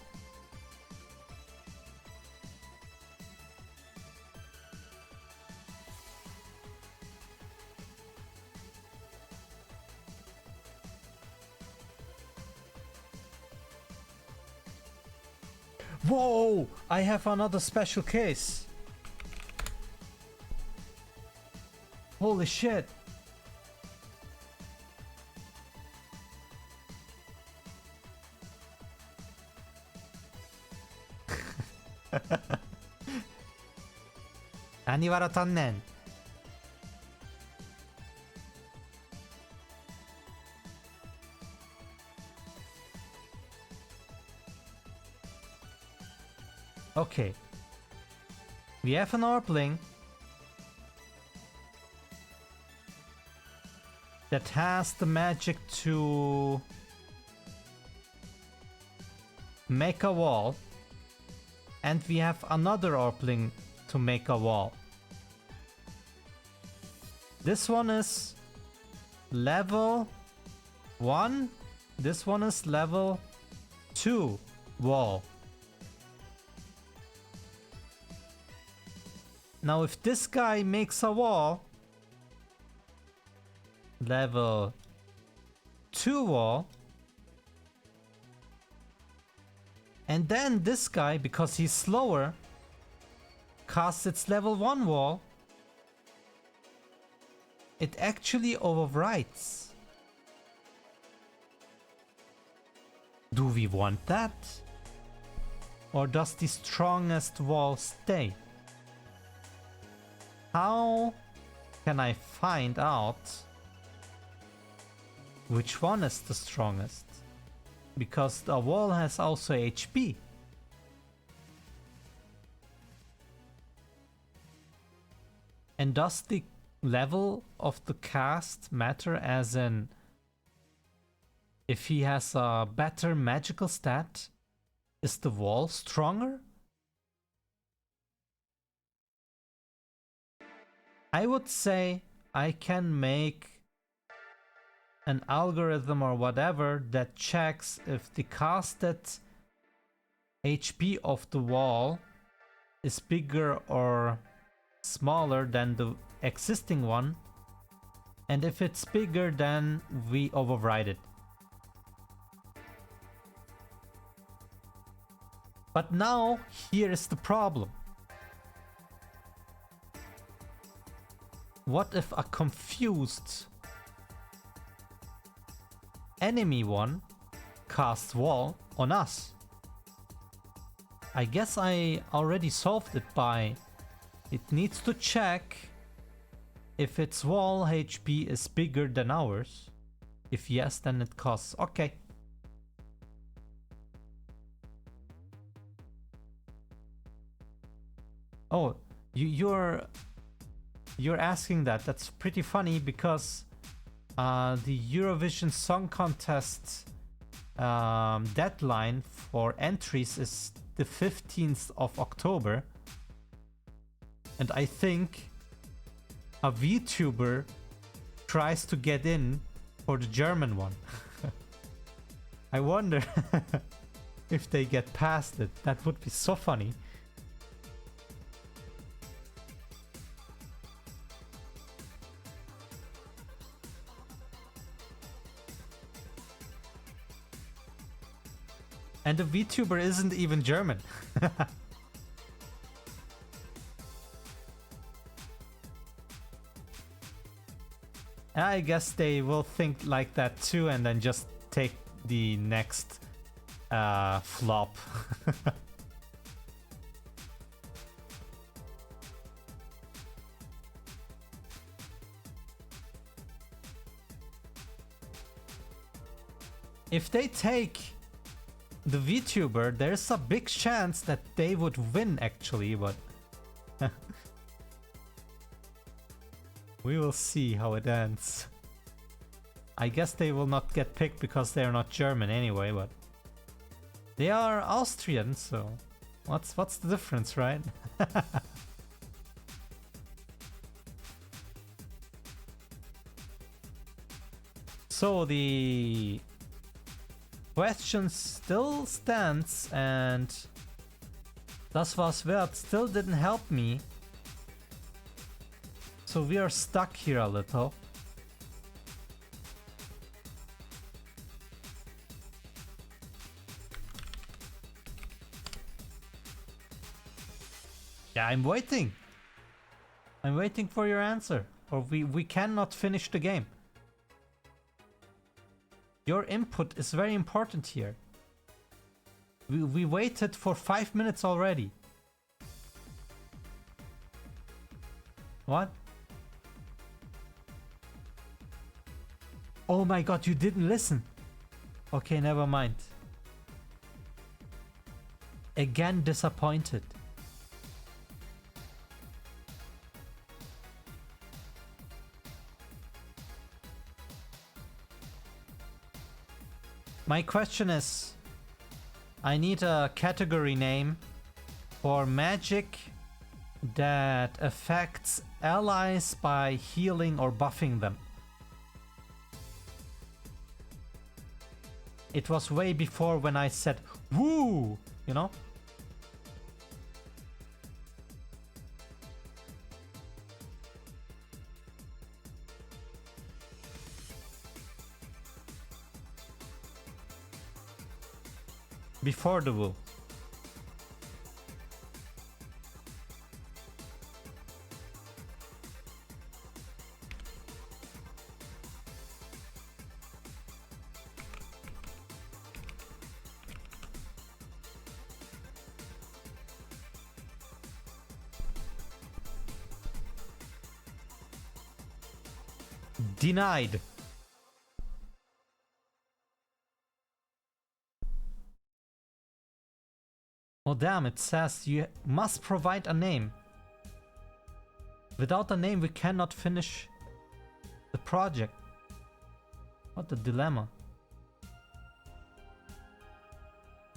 Whoa! I have another special case. Holy shit.何笑たんねん. Okay. We have an Orpling that has the magic to make a wall, and we have another Orpling to make a wall. This one is level 1, this one is level 2 wall. Now if this guy makes a wall, level 2 wall, and then this guy, because he's slower, casts its level 1 wall, it actually overwrites. Do we want that? Or does the strongest wall stay? How can I find out which one is the strongest? Because the wall has also HP. And does the level of the cast matter, as in if he has a better magical stat, is the wall stronger? I would say I can make an algorithm or whatever that checks if the casted HP of the wall is bigger or smaller than the existing one, and if it's bigger, then we override it. But now here is the problem. What if a confused enemy one casts wall on us? I guess I already solved it by... It needs to check if its wall HP is bigger than ours. If yes, then it costs. Okay. Oh, you're asking that. That's pretty funny because the Eurovision Song Contest deadline for entries is the 15th of October. And I think a VTuber tries to get in for the German one. I wonder if they get past it. That would be so funny. And the VTuber isn't even German. I guess they will think like that too and then just take the next flop. If they take the VTuber, there's a big chance that they would win actually, but we will see how it ends. I guess they will not get picked because they're not German anyway, but they are Austrian, so what's the difference, right? So the question still stands, and Das war's wert still didn't help me. So we are stuck here a little. Yeah, I'm waiting. I'm waiting for your answer, or we cannot finish the game. Your input is very important here. We waited for 5 minutes already. What? Oh my god, you didn't listen. Okay, never mind. Again disappointed. My question is, I need a category name for magic that affects allies by healing or buffing them. It was way before when I said, woo, you know? Before the woo. Denied. Oh damn, it says you must provide a name. Without a name we cannot finish the project. What a dilemma.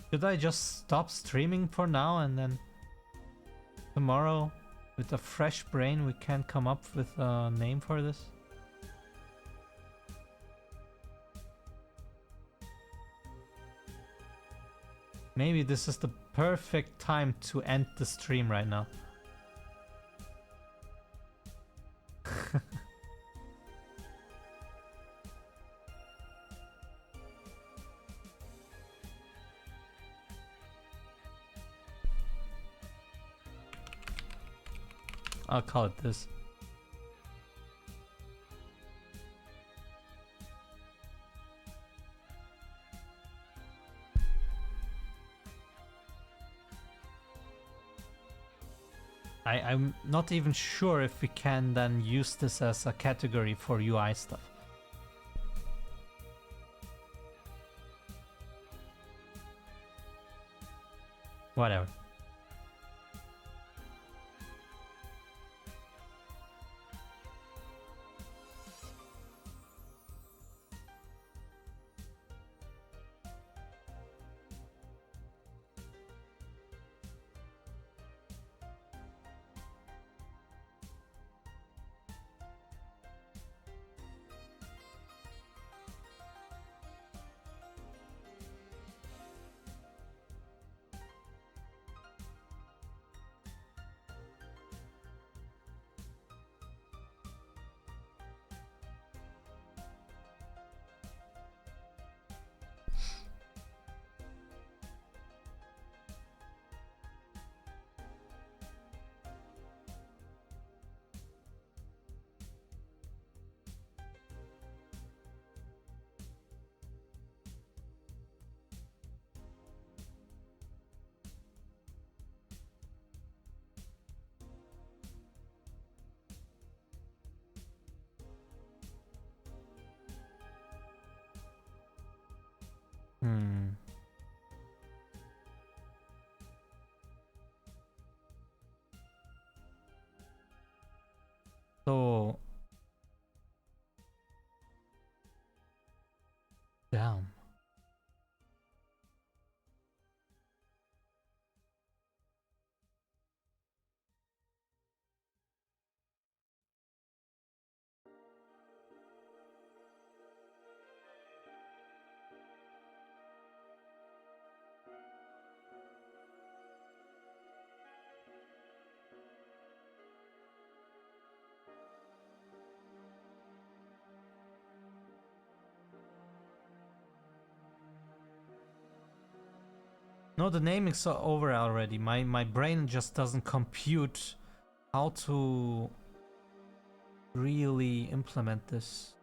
Should I just stop streaming for now and then tomorrow with a fresh brain we can come up with a name for this? Maybe this is the perfect time to end the stream right now. I'll call it this. I'm not even sure if we can then use this as a category for UI stuff. Whatever. Hmm. So, damn. No, the naming's over already. My brain just doesn't compute how to really implement this.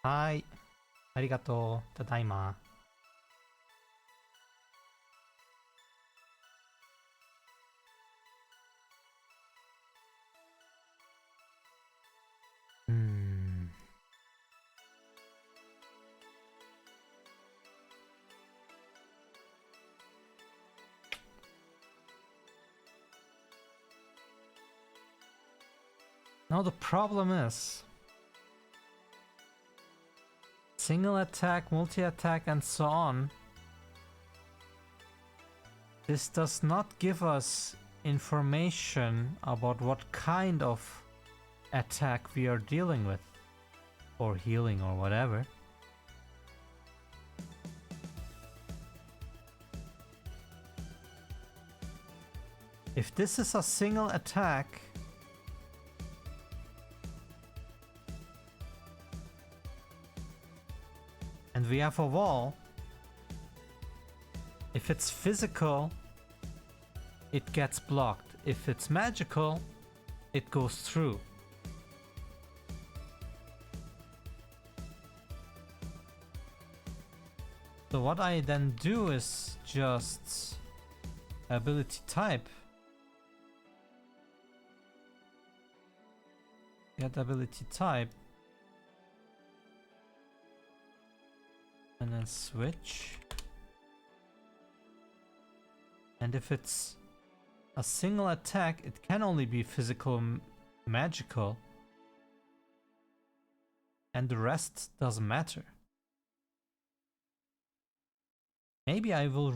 はい。ありがとう。ただいま。Now the problem is single attack, multi-attack and so on. This does not give us information about what kind of attack we are dealing with. Or healing or whatever. If this is a single attack, and we have a wall, if it's physical, it gets blocked. If it's magical, it goes through. So what I then do is just ability type. Get ability type. And then switch. And if it's a single attack, it can only be physical, magical. And the rest doesn't matter. Maybe I will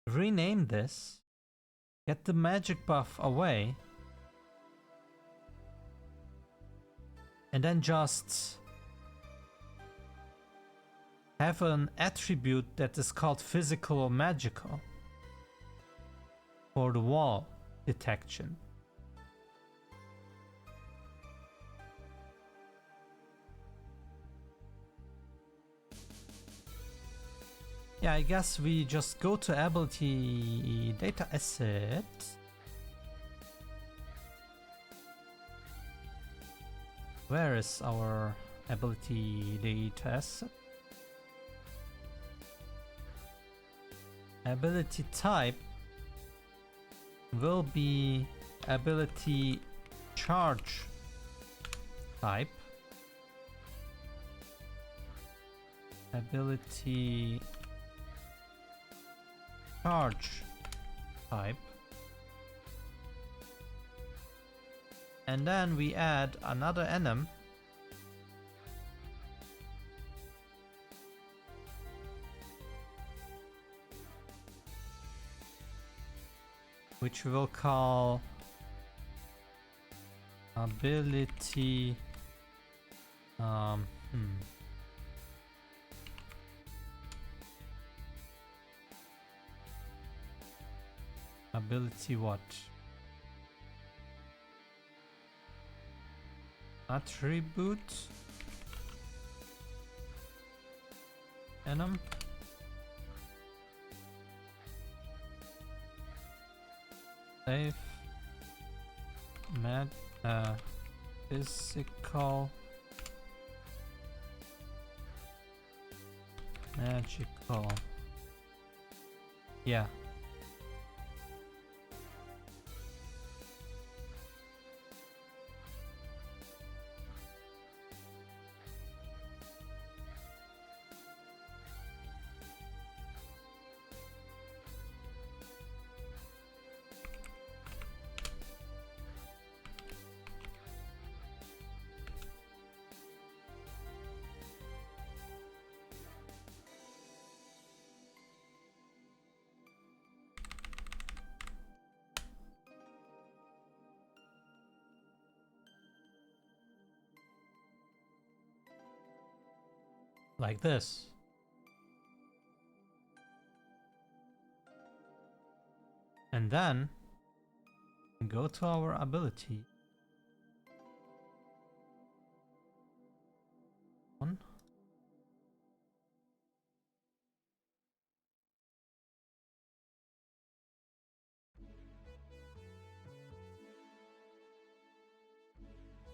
rename this, get the magic buff away, and then just have an attribute that is called physical or magical for the wall detection. Yeah, I guess we just go to ability data asset. Where is our ability data asset? Ability type will be ability charge type. Ability charge type, and then we add another enum which we will call ability ability what? Attribute enum. Save physical magical. Yeah. Like this. And then go to our ability. One.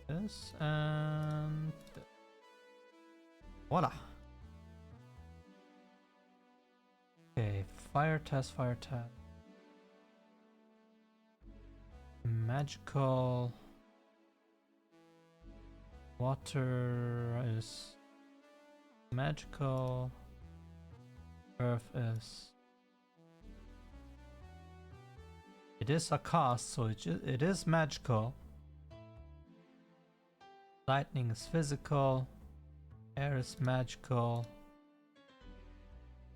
this and this. Voila. Okay, fire test, fire test. Magical. Water is magical. Earth is. It is a cast, so it is magical. Lightning is physical. Air is magical.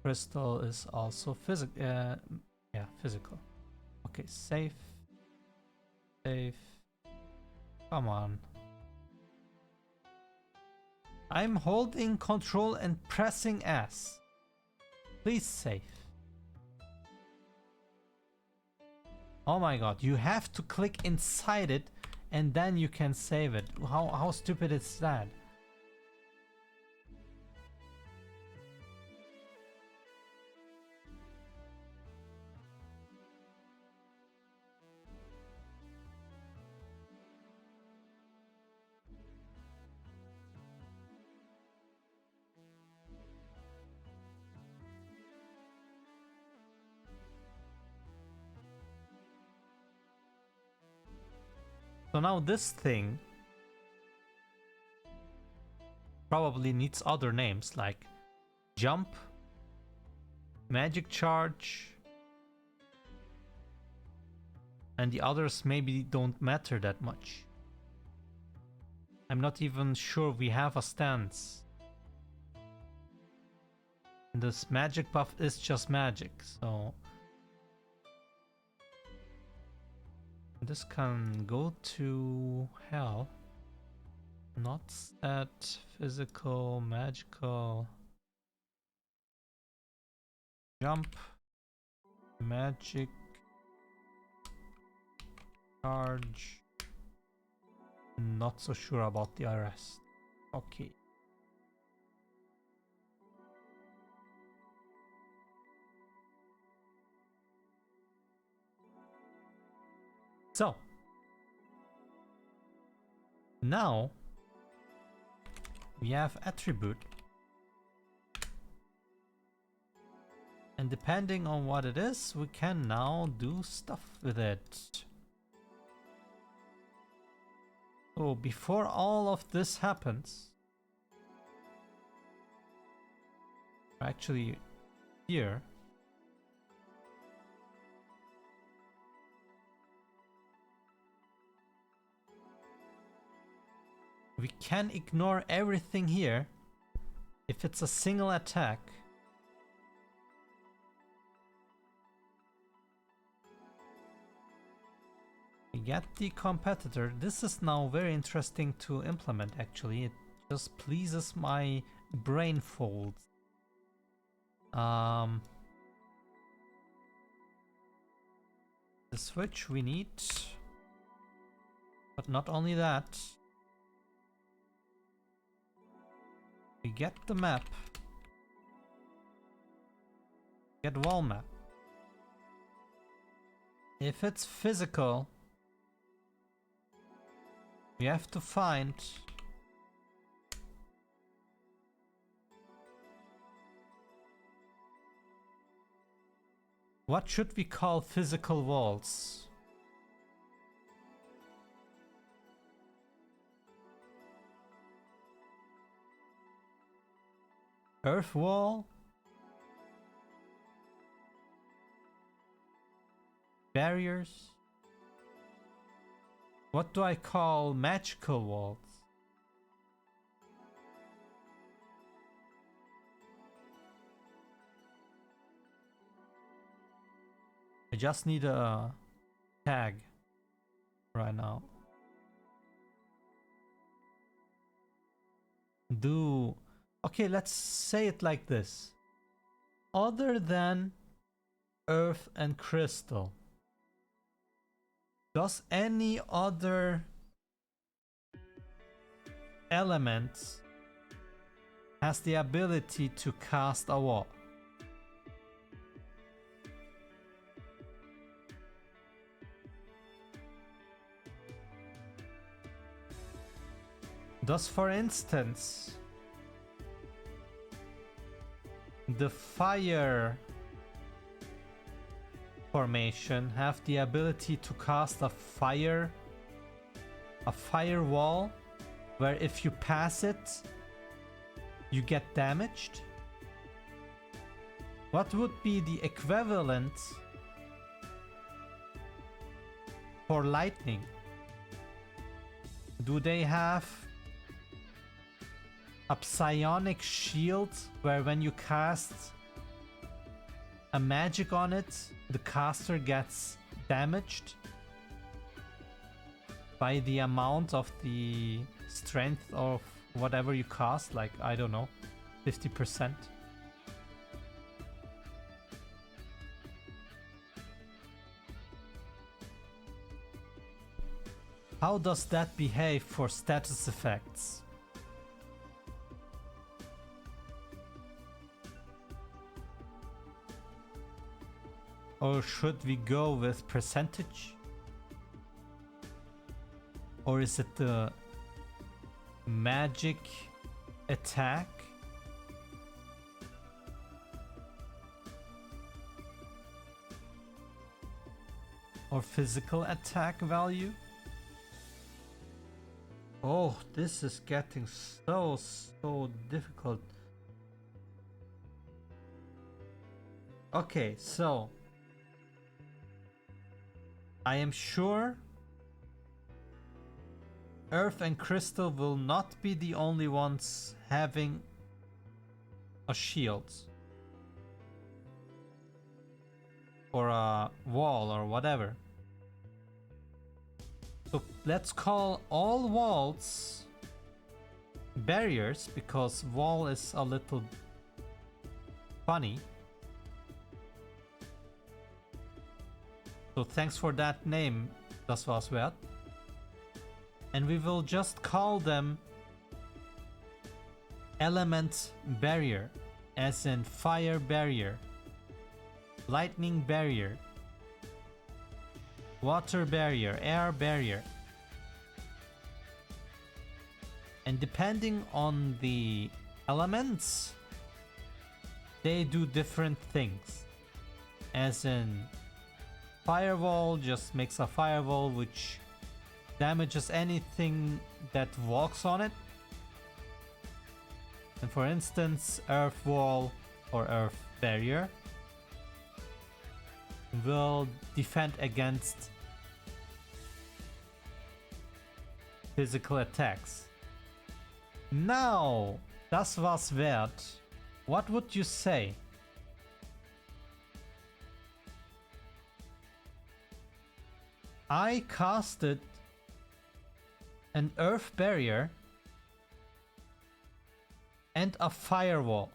Crystal is also physical. Yeah, physical. Okay, safe. Safe. Come on. I'm holding control and pressing S. Please save. Oh my god, you have to click inside it and then you can save it. How stupid is that? So now this thing probably needs other names like jump, magic charge, and the others maybe don't matter that much. I'm not even sure we have a stance. And this magic buff is just magic, so this can go to hell. Not that physical, magical. Jump. Magic. Charge. Not so sure about the rest. Okay. So. Now. We have attribute. And depending on what it is, we can now do stuff with it. So before all of this happens, actually here, we can ignore everything here if it's a single attack. We get the competitor. This is now very interesting to implement actually. It just pleases my brain folds. The switch we need. But not only that. We get the map. Get wall map. If it's physical, we have to find what should we call physical walls? Earth wall? Barriers? What do I call magical walls? I just need a tag right now. Okay, let's say it like this. Other than earth and crystal, does any other element has the ability to cast a wall? Does, for instance, the fire formation have the ability to cast a firewall where if you pass it, you get damaged? What would be the equivalent for lightning? Do they have a psionic shield where when you cast a magic on it, the caster gets damaged by the amount of the strength of whatever you cast, like, I don't know, 50%? How does that behave for status effects? Or should we go with percentage? Or is it the magic attack? Or physical attack value? Oh, this is getting so difficult. Okay, so I am sure Earth and Crystal will not be the only ones having a shield or a wall or whatever. So let's call all walls barriers, because wall is a little funny. So thanks for that name, das war's wert. And we will just call them element barrier, as in fire barrier, lightning barrier, water barrier, air barrier. And depending on the elements, they do different things. As in, firewall just makes a firewall which damages anything that walks on it. And for instance, earth wall or earth barrier will defend against physical attacks. Now, das war's wert. What would you say? I casted an earth barrier and a firewall.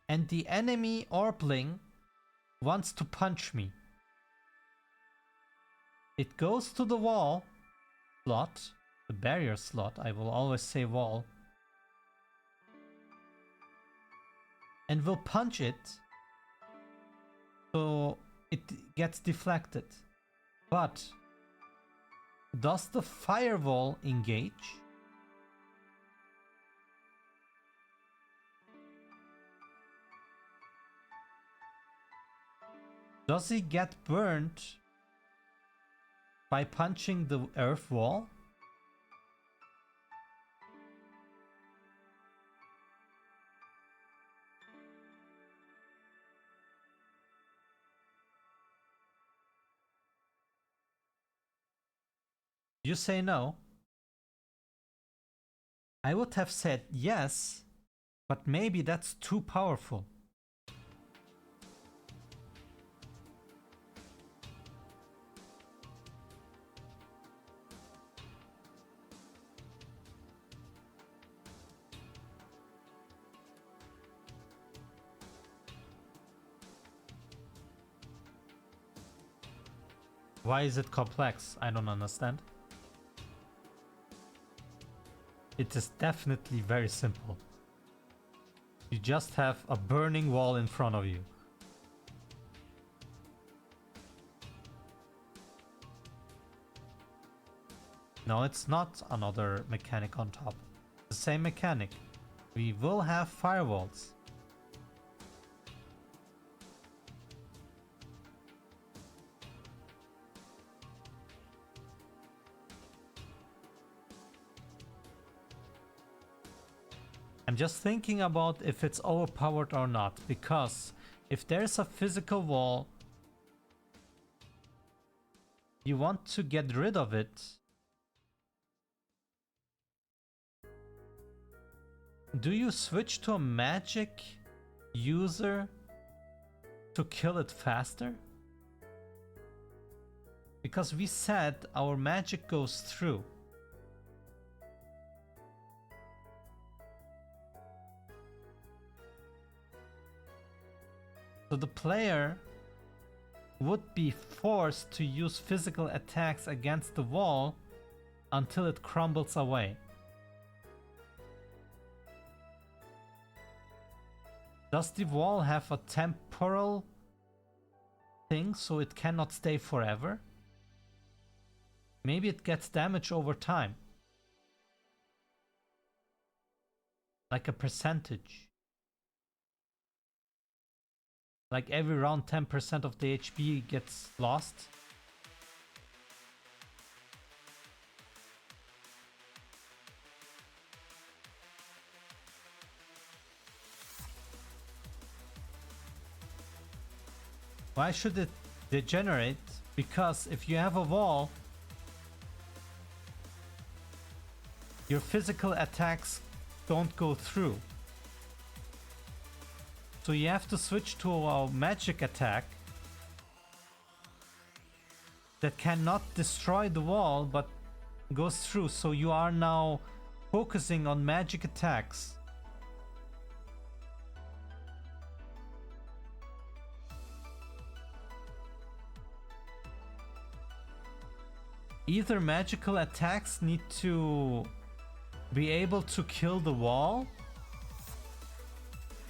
And the enemy Orbling wants to punch me. It goes to the wall slot, the barrier slot, I will always say wall, and will punch it so it gets deflected. But does the firewall engage? Does he get burned by punching the earth wall? You say no. I would have said yes, but maybe that's too powerful. Why is it complex? I don't understand. It is definitely very simple. You just have a burning wall in front of you. No, it's not another mechanic on top. The same mechanic. We will have firewalls. I'm just thinking about if it's overpowered or not, because if there's a physical wall, you want to get rid of it. Do you switch to a magic user to kill it faster? Because we said our magic goes through. So the player would be forced to use physical attacks against the wall until it crumbles away. Does the wall have a temporal thing so it cannot stay forever? Maybe it gets damage over time. Like a percentage. Like every round 10% of the HP gets lost. Why should it degenerate? Because if you have a wall, your physical attacks don't go through. So you have to switch to a magic attack that cannot destroy the wall but goes through. So you are now focusing on magic attacks. Either magical attacks need to be able to kill the wall,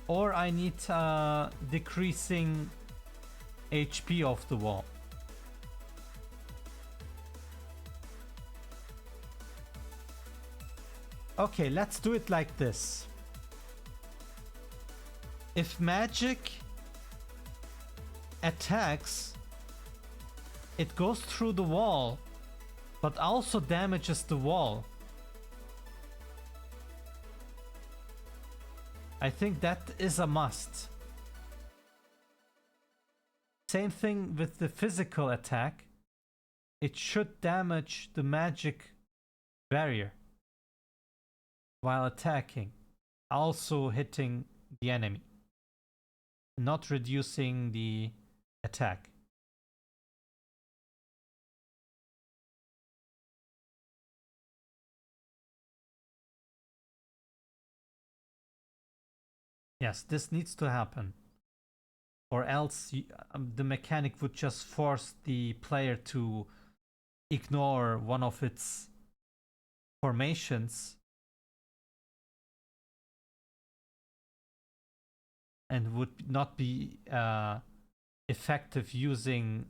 or I need decreasing HP of the wall. Okay, let's do it like this. If magic attacks, it goes through the wall, but also damages the wall. I think that is a must. Same thing with the physical attack. It should damage the magic barrier while attacking, also hitting the enemy, not reducing the attack. Yes, this needs to happen. Or else the mechanic would just force the player to ignore one of its formations and would not be effective using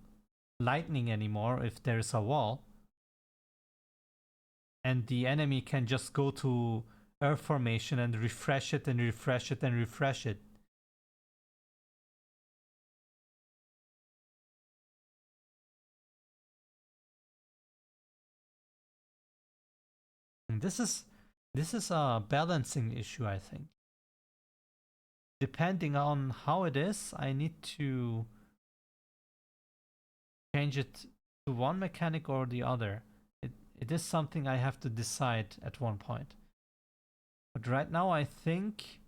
lightning anymore if there's a wall. And the enemy can just go to earth formation and refresh it and refresh it and refresh it. And this is a balancing issue, I think. Depending on how it is, I need to change it to one mechanic or the other. It is something I have to decide at one point. But right now I think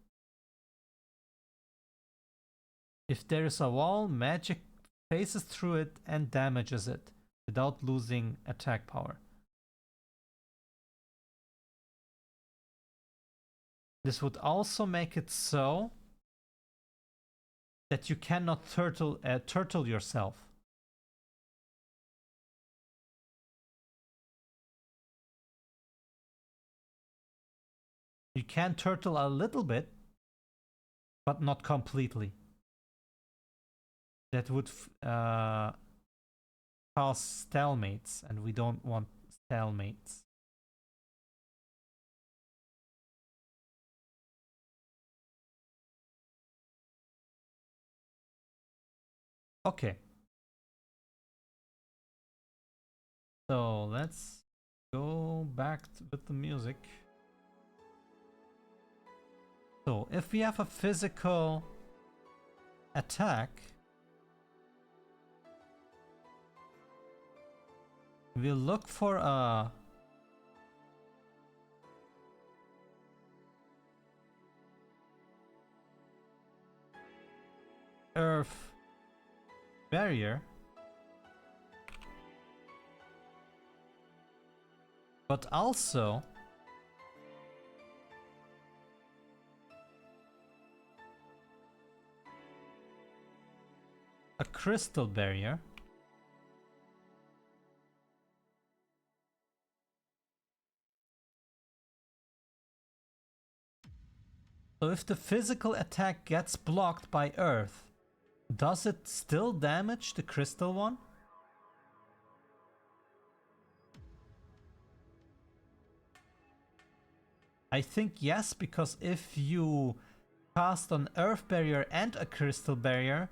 if there is a wall, magic passes through it and damages it without losing attack power. This would also make it so that you cannot turtle yourself. You can turtle a little bit, but not completely. That would cause stalemates, and we don't want stalemates. Okay. So let's go back with the music. So if we have a physical attack, we'll look for a earth barrier, but also a crystal barrier. So if the physical attack gets blocked by earth, does it still damage the crystal one? I think yes, because if you cast an earth barrier and a crystal barrier,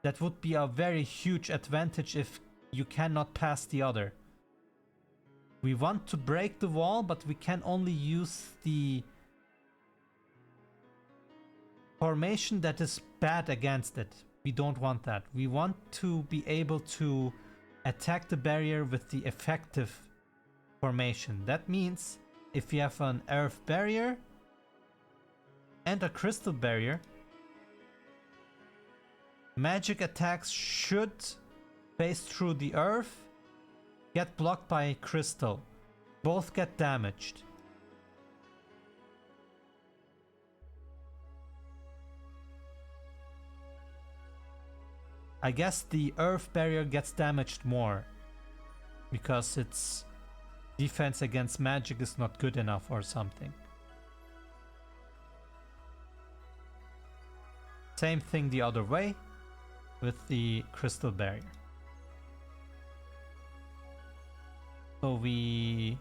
that would be a very huge advantage if you cannot pass the other. We want to break the wall, but we can only use the formation that is bad against it. We don't want that. We want to be able to attack the barrier with the effective formation. That means if we have an earth barrier and a crystal barrier, magic attacks should phase through the earth, get blocked by crystal. Both get damaged. I guess the earth barrier gets damaged more because its defense against magic is not good enough or something. Same thing the other way with the crystal barrier. So we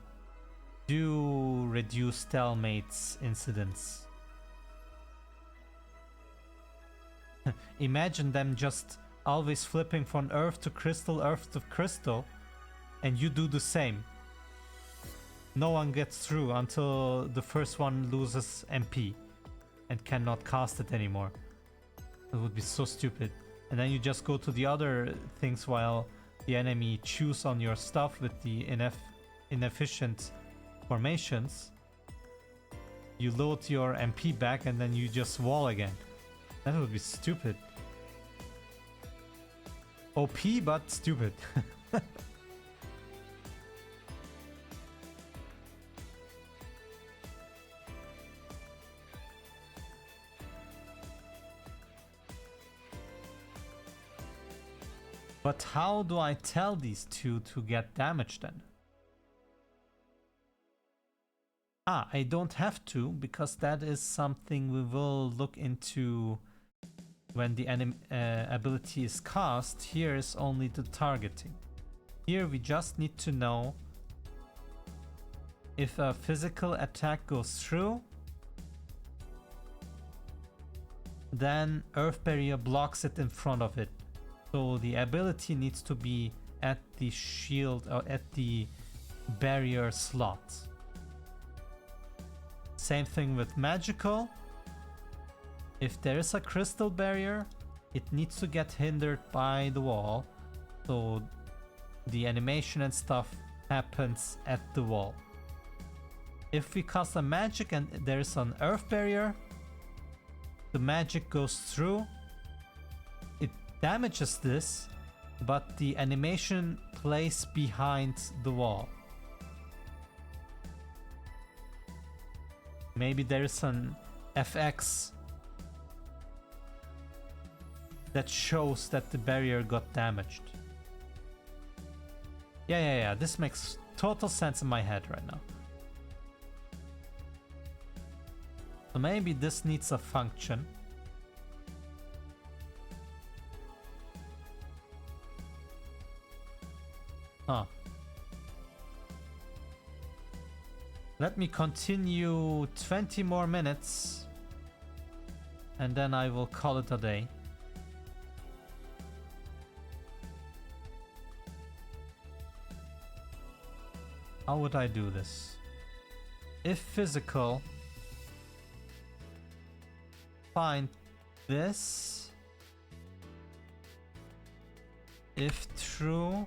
do reduce stalemates incidents. Imagine them just always flipping from earth to crystal, and you do the same. No one gets through until the first one loses MP and cannot cast it anymore. It would be so stupid. And then you just go to the other things while the enemy chews on your stuff with the inefficient formations. You load your MP back and then you just wall again. That would be stupid. OP, but stupid. But how do I tell these two to get damage then? I don't have to, because that is something we will look into when the ability is cast. Here is only the targeting. Here we just need to know if a physical attack goes through, then Earth Barrier blocks it in front of it. So the ability needs to be at the shield or at the barrier slot. Same thing with magical. If there is a crystal barrier, it needs to get hindered by the wall. So the animation and stuff happens at the wall. If we cast a magic and there is an earth barrier, the magic goes through. It damages this, but the animation plays behind the wall. Maybe there is an FX that shows that the barrier got damaged. Yeah, this makes total sense in my head right now. So maybe this needs a function. Huh. Let me continue 20 more minutes and then I will call it a day. How would I do this? If physical, find this. If true,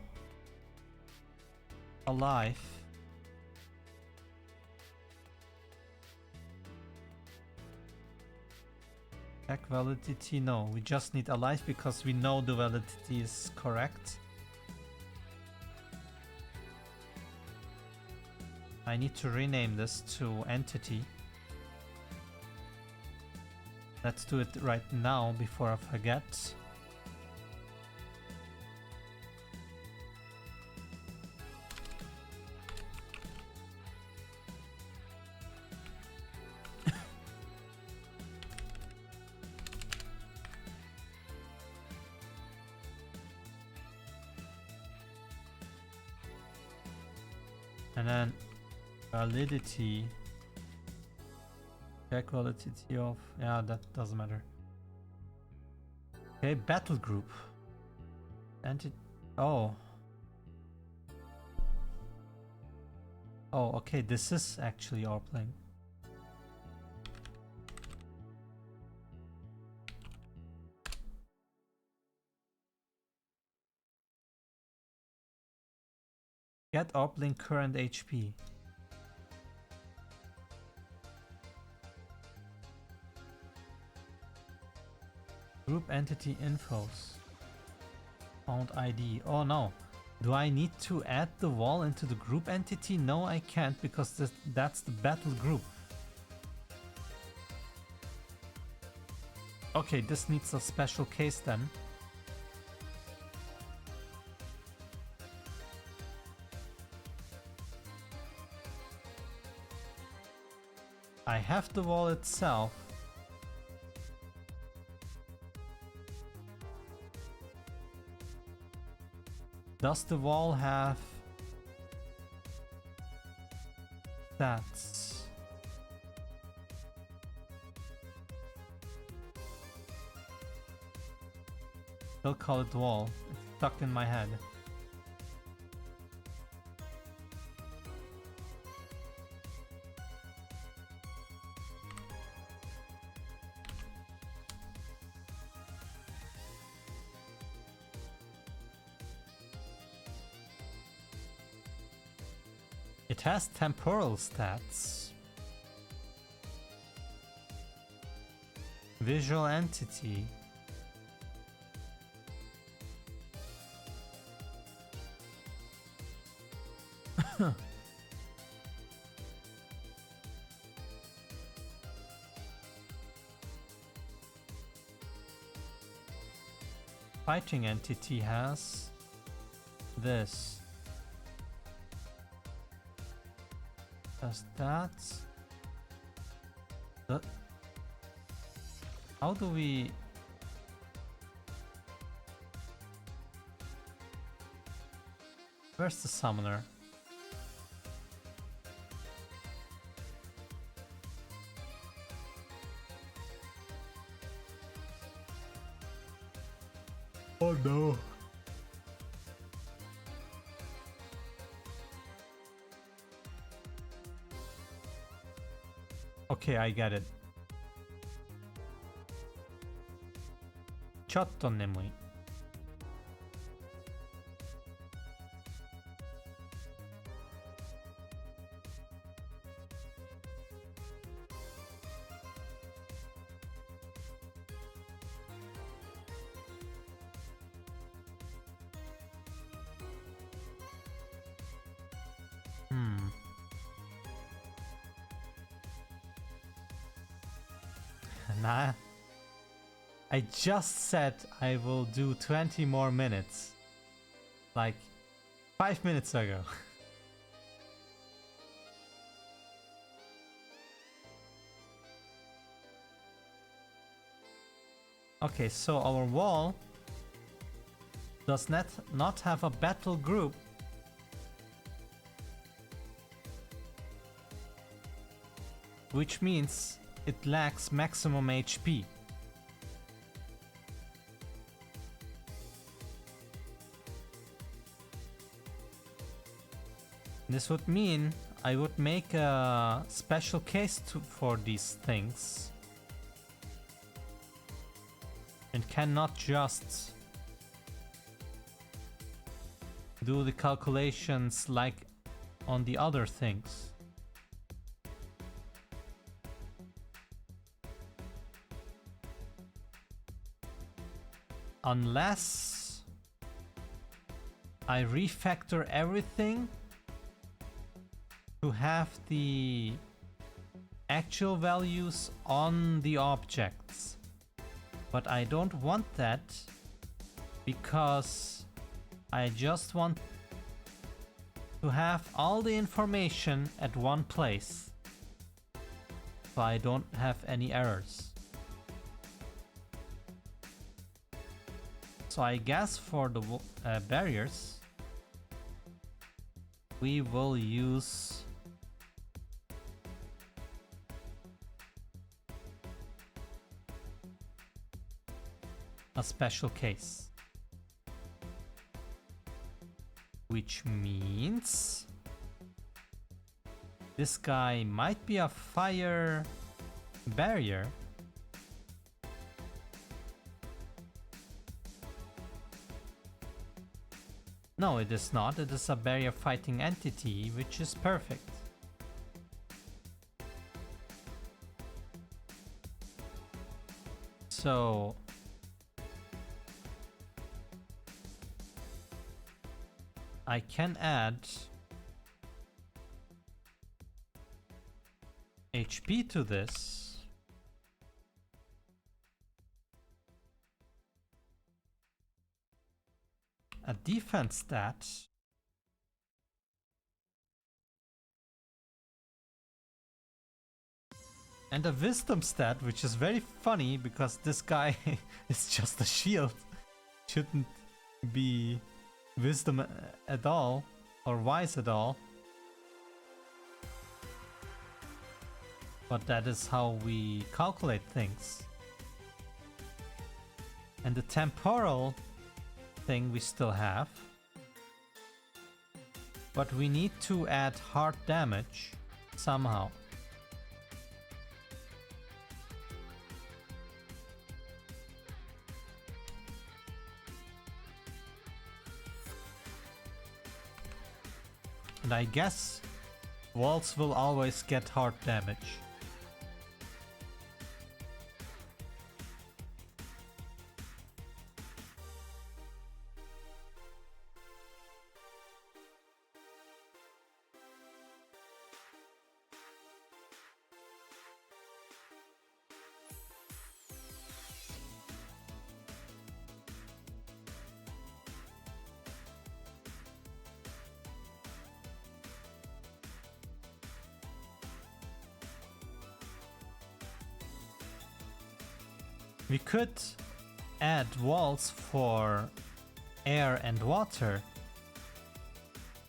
alive. Check validity, no. We just need alive because we know the validity is correct. I need to rename this to entity. Let's do it right now before I forget. And then validity. Check validity of, yeah, that doesn't matter. Okay, battle group. Oh. Oh, okay, this is actually our playing. Get uplink current HP. Group entity infos. Found ID. Oh no. Do I need to add the wall into the group entity? No, I can't because that's the battle group. Okay, this needs a special case then. I have the wall itself. Does the wall have stats? Still call it wall. It's stuck in my head. It has temporal stats. Visual entity. Fighting entity has this. Does that? How do we? Where's the summoner? Oh no. Okay, I get it. Chotto nemui. Nah. I just said I will do 20 more minutes. Like 5 minutes ago. Okay, so our wall does not have a battle group. Which means it lacks maximum HP. This would mean I would make a special case for these things. And cannot just do the calculations like on the other things. Unless I refactor everything to have the actual values on the objects. But I don't want that because I just want to have all the information at one place so I don't have any errors. So I guess for the barriers we will use a special case, which means this guy might be a fire barrier. No, it is not. It is a barrier fighting entity, which is perfect. So I can add HP to this. A defense stat. And a wisdom stat, which is very funny because this guy is just a shield. Shouldn't be wisdom at all or wise at all. But that is how we calculate things. And the temporal thing we still have. But we need to add hard damage somehow. And I guess walls will always get hard damage. We could add walls for air and water,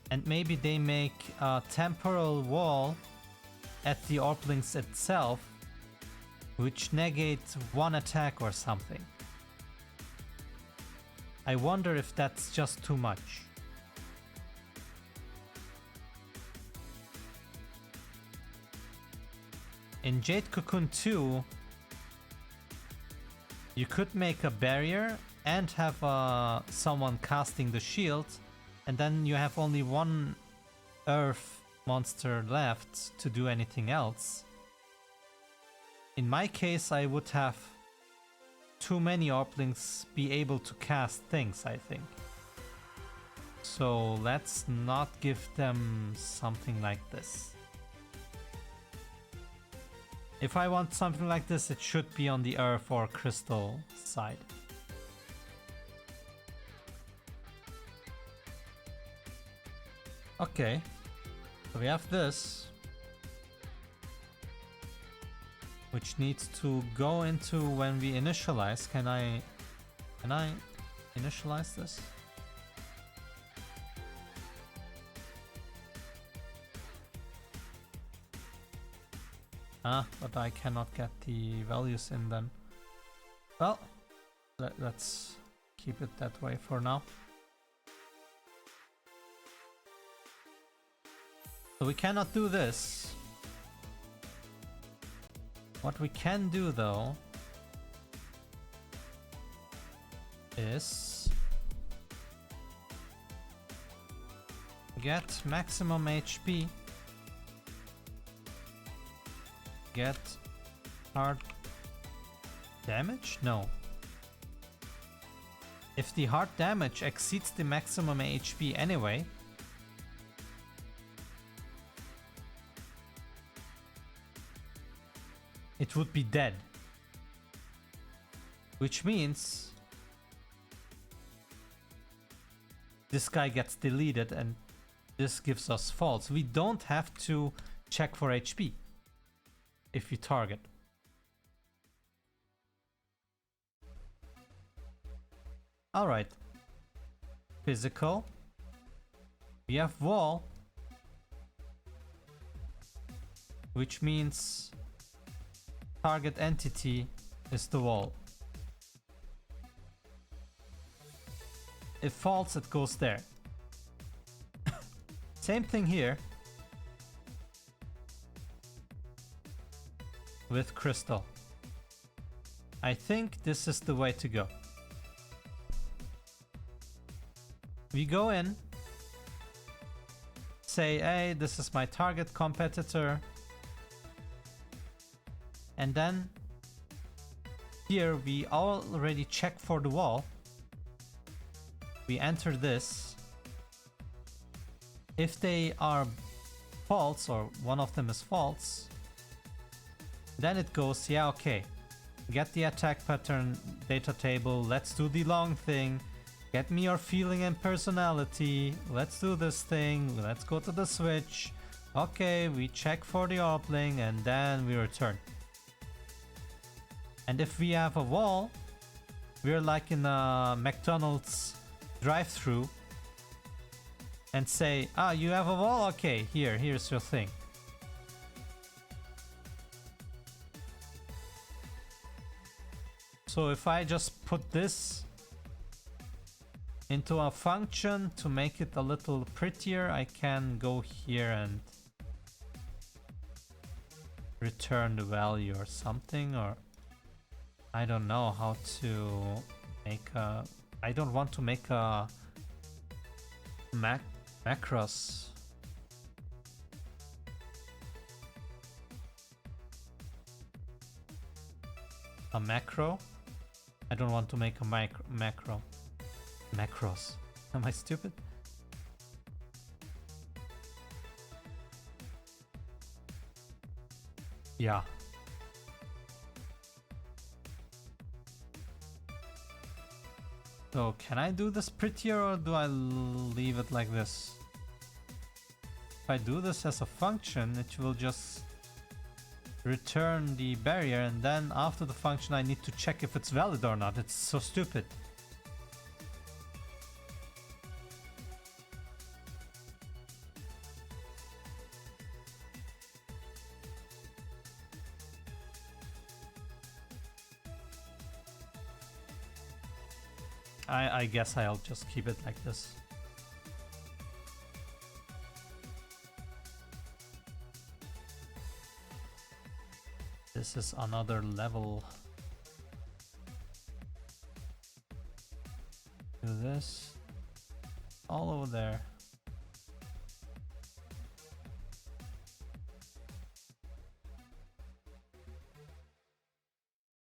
and maybe they make a temporal wall at the Orblings itself, which negates one attack or something. I wonder if that's just too much. In Jade Cocoon 2, you could make a barrier and have someone casting the shield, and then you have only one earth monster left to do anything else. In my case, I would have too many Orblings be able to cast things, I think. So let's not give them something like this. If I want something like this, it should be on the earth or crystal side. Okay, so we have this, which needs to go into when we initialize. Can I initialize this? But I cannot get the values in then. Well, let's keep it that way for now. So we cannot do this. What we can do though is get maximum HP, get hard damage? No. If the hard damage exceeds the maximum HP anyway, it would be dead. Which means this guy gets deleted and this gives us false. We don't have to check for HP if we target. Alright. Physical. We have wall. Which means target entity is the wall. If false, it goes there. Same thing here with crystal. I think this is the way to go. We go in, say, hey, this is my target competitor, and then here we already check for the wall. We enter this. If they are false or one of them is false, then it goes, yeah, okay, get the attack pattern data table, let's do the long thing, get me your feeling and personality, let's do this thing, let's go to the switch, okay, we check for the uplink and then we return. And if we have a wall, we're like in a McDonald's drive-through and say, ah, you have a wall? Okay, here's your thing. So if I just put this into a function to make it a little prettier, I can go here and return the value or something, or I don't know how to make a... I don't want to make a macros. A macro? I don't want to make a macro. Macros. Am I stupid? Yeah. So can I do this prettier or do I leave it like this? If I do this as a function, it will just return the barrier, and then after the function I need to check if it's valid or not. It's so stupid. I guess I'll just keep it like this. This is another level. Do this all over there.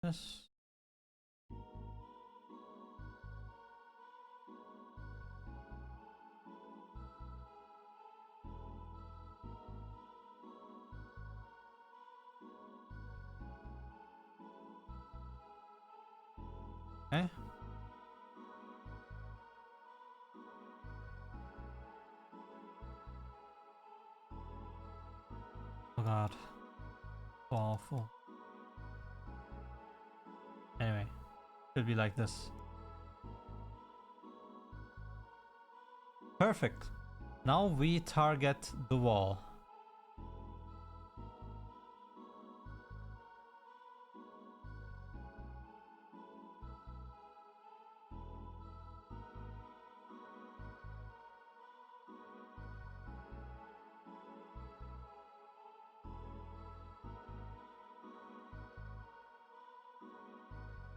This. Okay. Oh god. So awful. Anyway, should be like this. Perfect. Now we target the wall.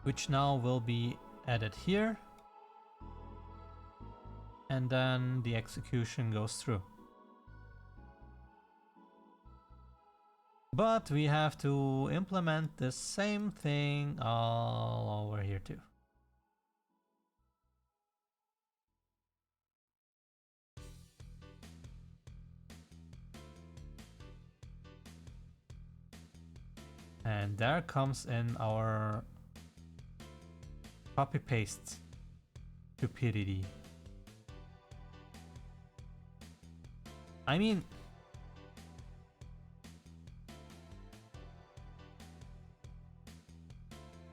which now will be added here. And then the execution goes through. But we have to implement the same thing all over here too. And there comes in our copy paste stupidity. I mean,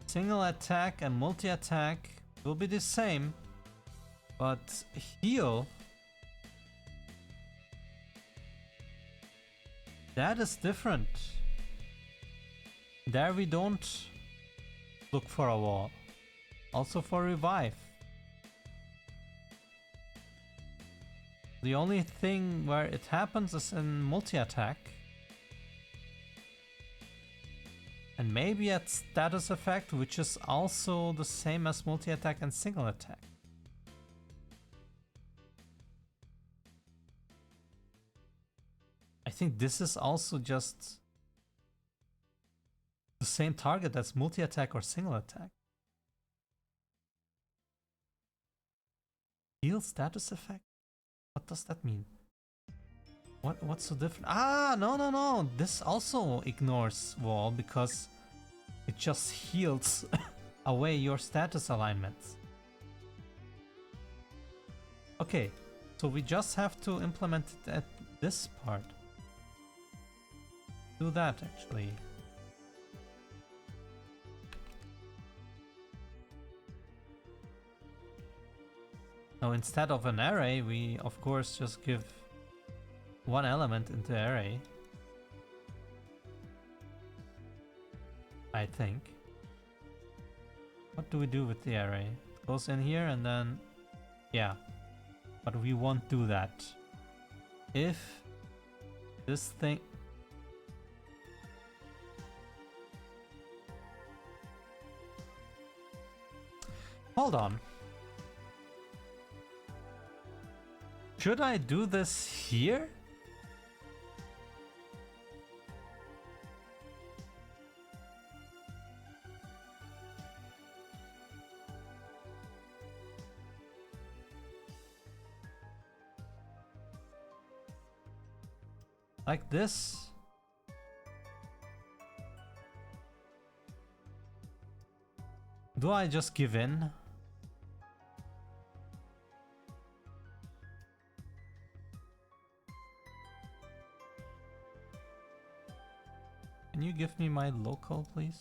single attack and multi attack will be the same, but heal, that is different. There we don't look for a wall. Also for revive. The only thing where it happens is in multi-attack. And maybe at status effect, which is also the same as multi-attack and single attack. I think this is also just the same target as multi-attack or single attack. Heal status effect? What does that mean? What's so different? Ah, no. This also ignores wall because it just heals away your status alignments. Okay, so we just have to implement it at this part. Do that actually. Now instead of an array, we of course just give one element into array. I think. What do we do with the array? It goes in here and then... yeah. But we won't do that. If this thing... hold on. Should I do this here? Like this? Do I just give in? Can you give me my local, please?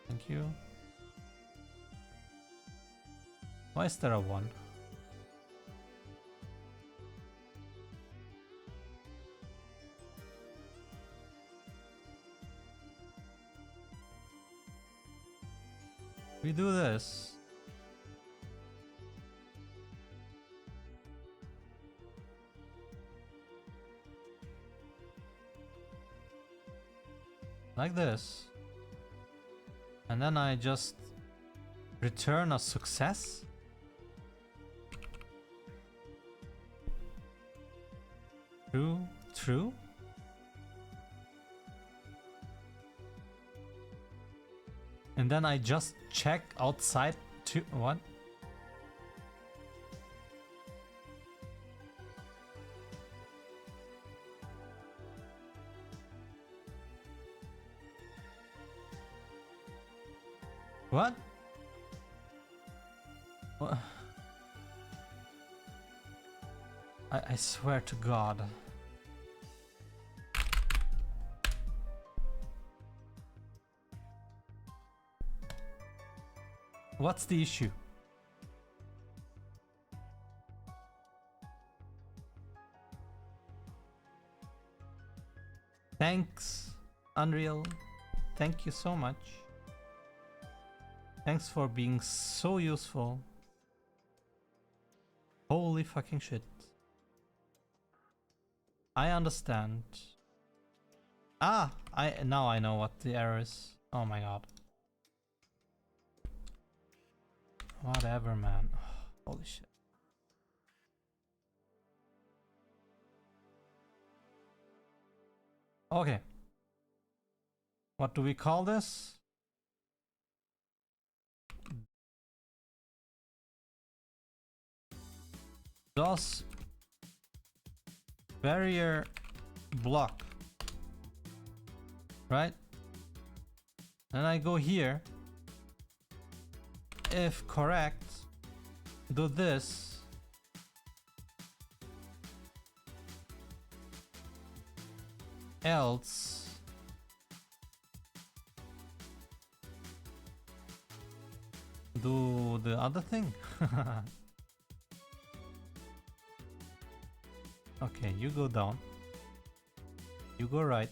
Thank you. Why is there a 1? We do this. Like this. And then I just return a success. True. And then I just check outside to what? What? What? I swear to God. What's the issue? Thanks, Unreal. Thank you so much. Thanks for being so useful. Holy fucking shit. I understand. Ah, now I know what the error is. Oh my god. Whatever, man. Holy shit. Okay. What do we call this? Does barrier block, right? And I go here. If correct, do this. Else do the other thing. Okay, you go down. You go right.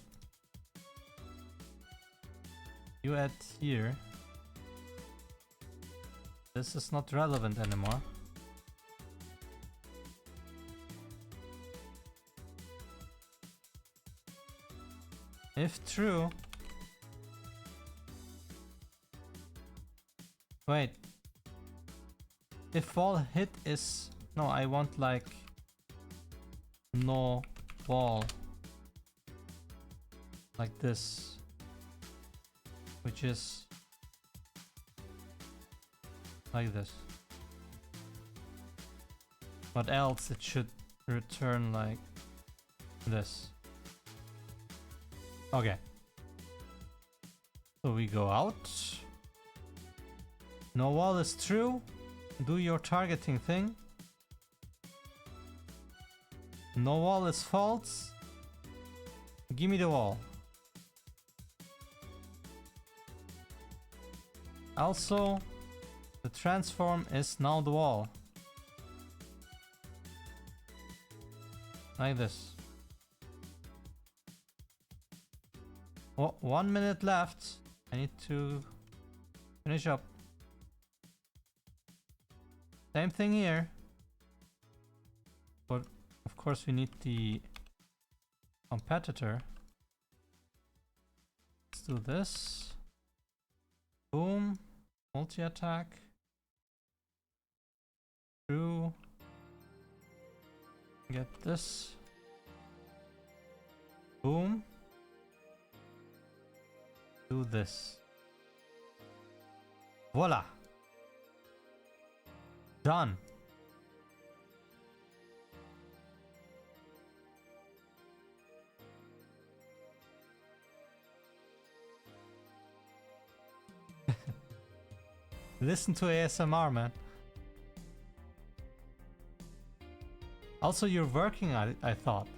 You add here. This is not relevant anymore. If true... Wait. If wall hit is... No, I want like... No wall. Like this. Which is... like this. But else it should return like this. Okay. So we go out. No wall is true. Do your targeting thing. No wall is false. Give me the wall. Also, the transform is now the wall. Like this. Oh, 1 minute left. I need to finish up. Same thing here. But of course we need the competitor. Let's do this. Boom. Multi-attack. True. Get this. Boom. Do this. Voila. Done. Listen to ASMR, man. Also, you're working on it, I thought.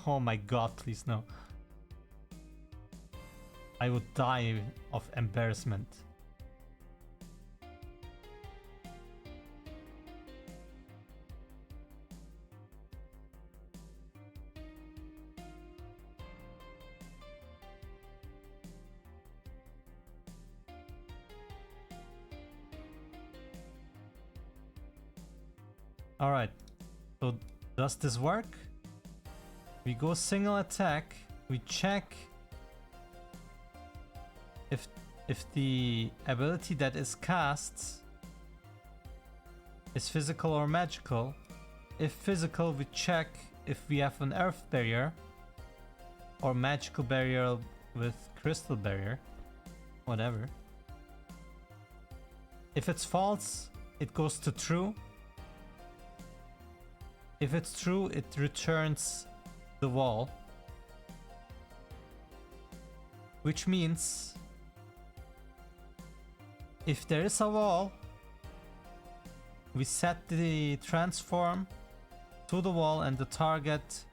Oh my god, please no. I would die of embarrassment. Alright, so does this work? We go single attack, we check if the ability that is cast is physical or magical. If physical, we check if we have an earth barrier or magical barrier with crystal barrier, whatever. If it's false, it goes to true. If it's true, it returns the wall, which means if there is a wall, we set the transform to the wall and the target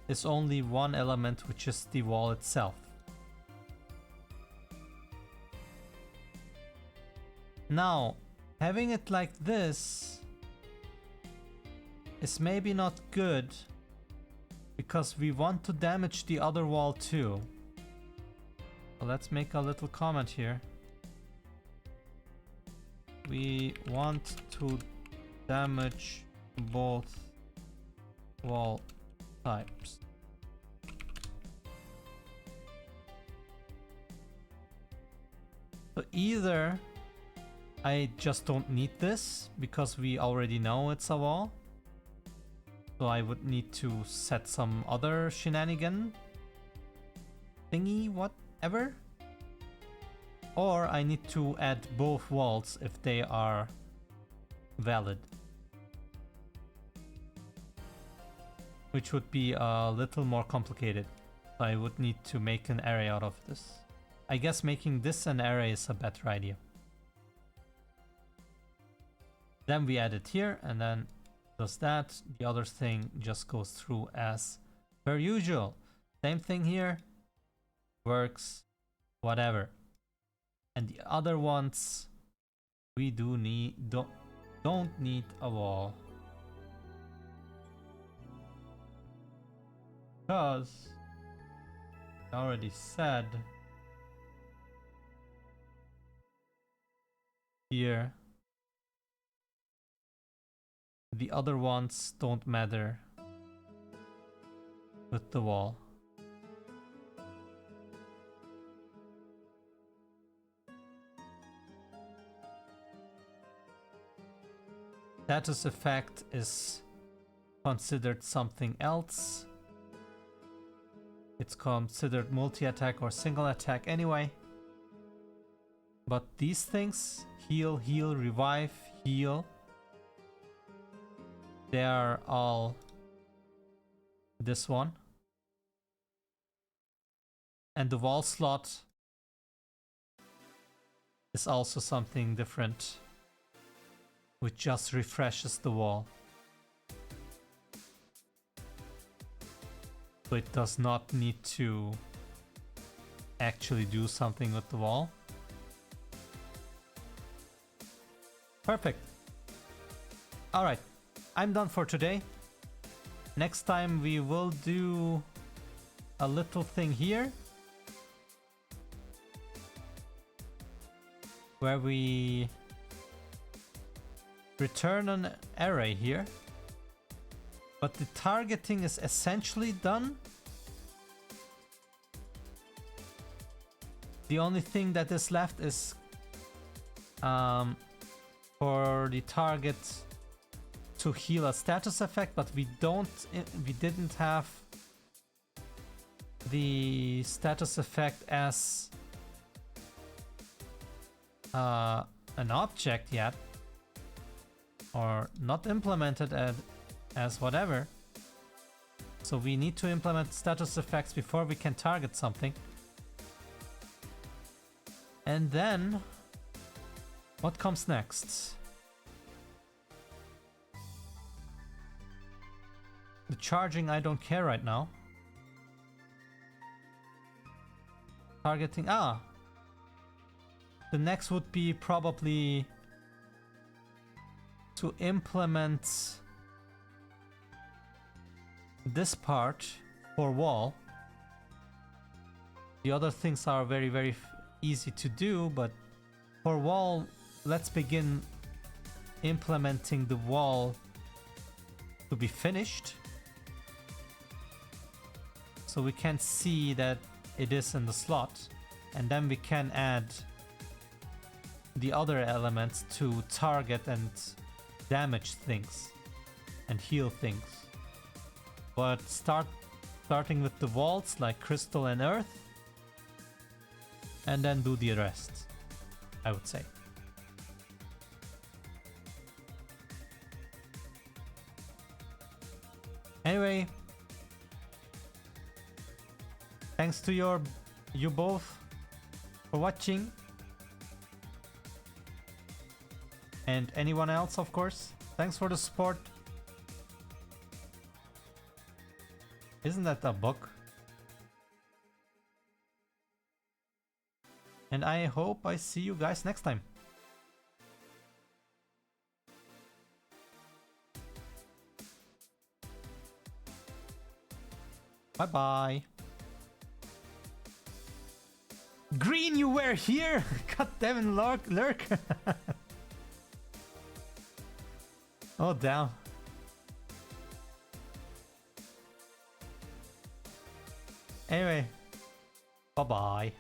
is only one element, which is the wall itself. Now, having it like this is maybe not good, because we want to damage the other wall too. So let's make a little comment here. We want to damage both wall types. So either I just don't need this because we already know it's a wall. So I would need to set some other shenanigan thingy, whatever. Or I need to add both walls if they are valid. Which would be a little more complicated. I would need to make an array out of this. I guess making this an array is a better idea. Then we add it here and then does that. The other thing just goes through as per usual. Same thing here. Works. Whatever. And the other ones we don't need a wall. Because I already said here the other ones don't matter with the wall. Status effect is considered something else. It's considered multi-attack or single attack anyway. But these things, heal, heal, revive, heal, they are all this one. And the wall slot is also something different, which just refreshes the wall. So it does not need to actually do something with the wall. Perfect. Alright, I'm done for today. Next time we will do a little thing here where we return an array here, but the targeting is essentially done. The only thing that is left is for the target to heal a status effect, but we didn't have the status effect as an object yet, or not implemented as whatever. So we need to implement status effects before we can target something. And then what comes next? The charging, I don't care right now. Targeting, the next would be probably to implement this part for wall. The other things are very, very easy to do, but for wall, let's begin implementing the wall to be finished. So we can see that it is in the slot, and then we can add the other elements to target and damage things and heal things. But starting with the walls like crystal and earth, and then do the rest, I would say. Anyway, thanks to you both for watching. And anyone else, of course. Thanks for the support. Isn't that a book? And I hope I see you guys next time. Bye bye. Green, you were here! God damn it, lurk! Oh, damn. Anyway, bye-bye.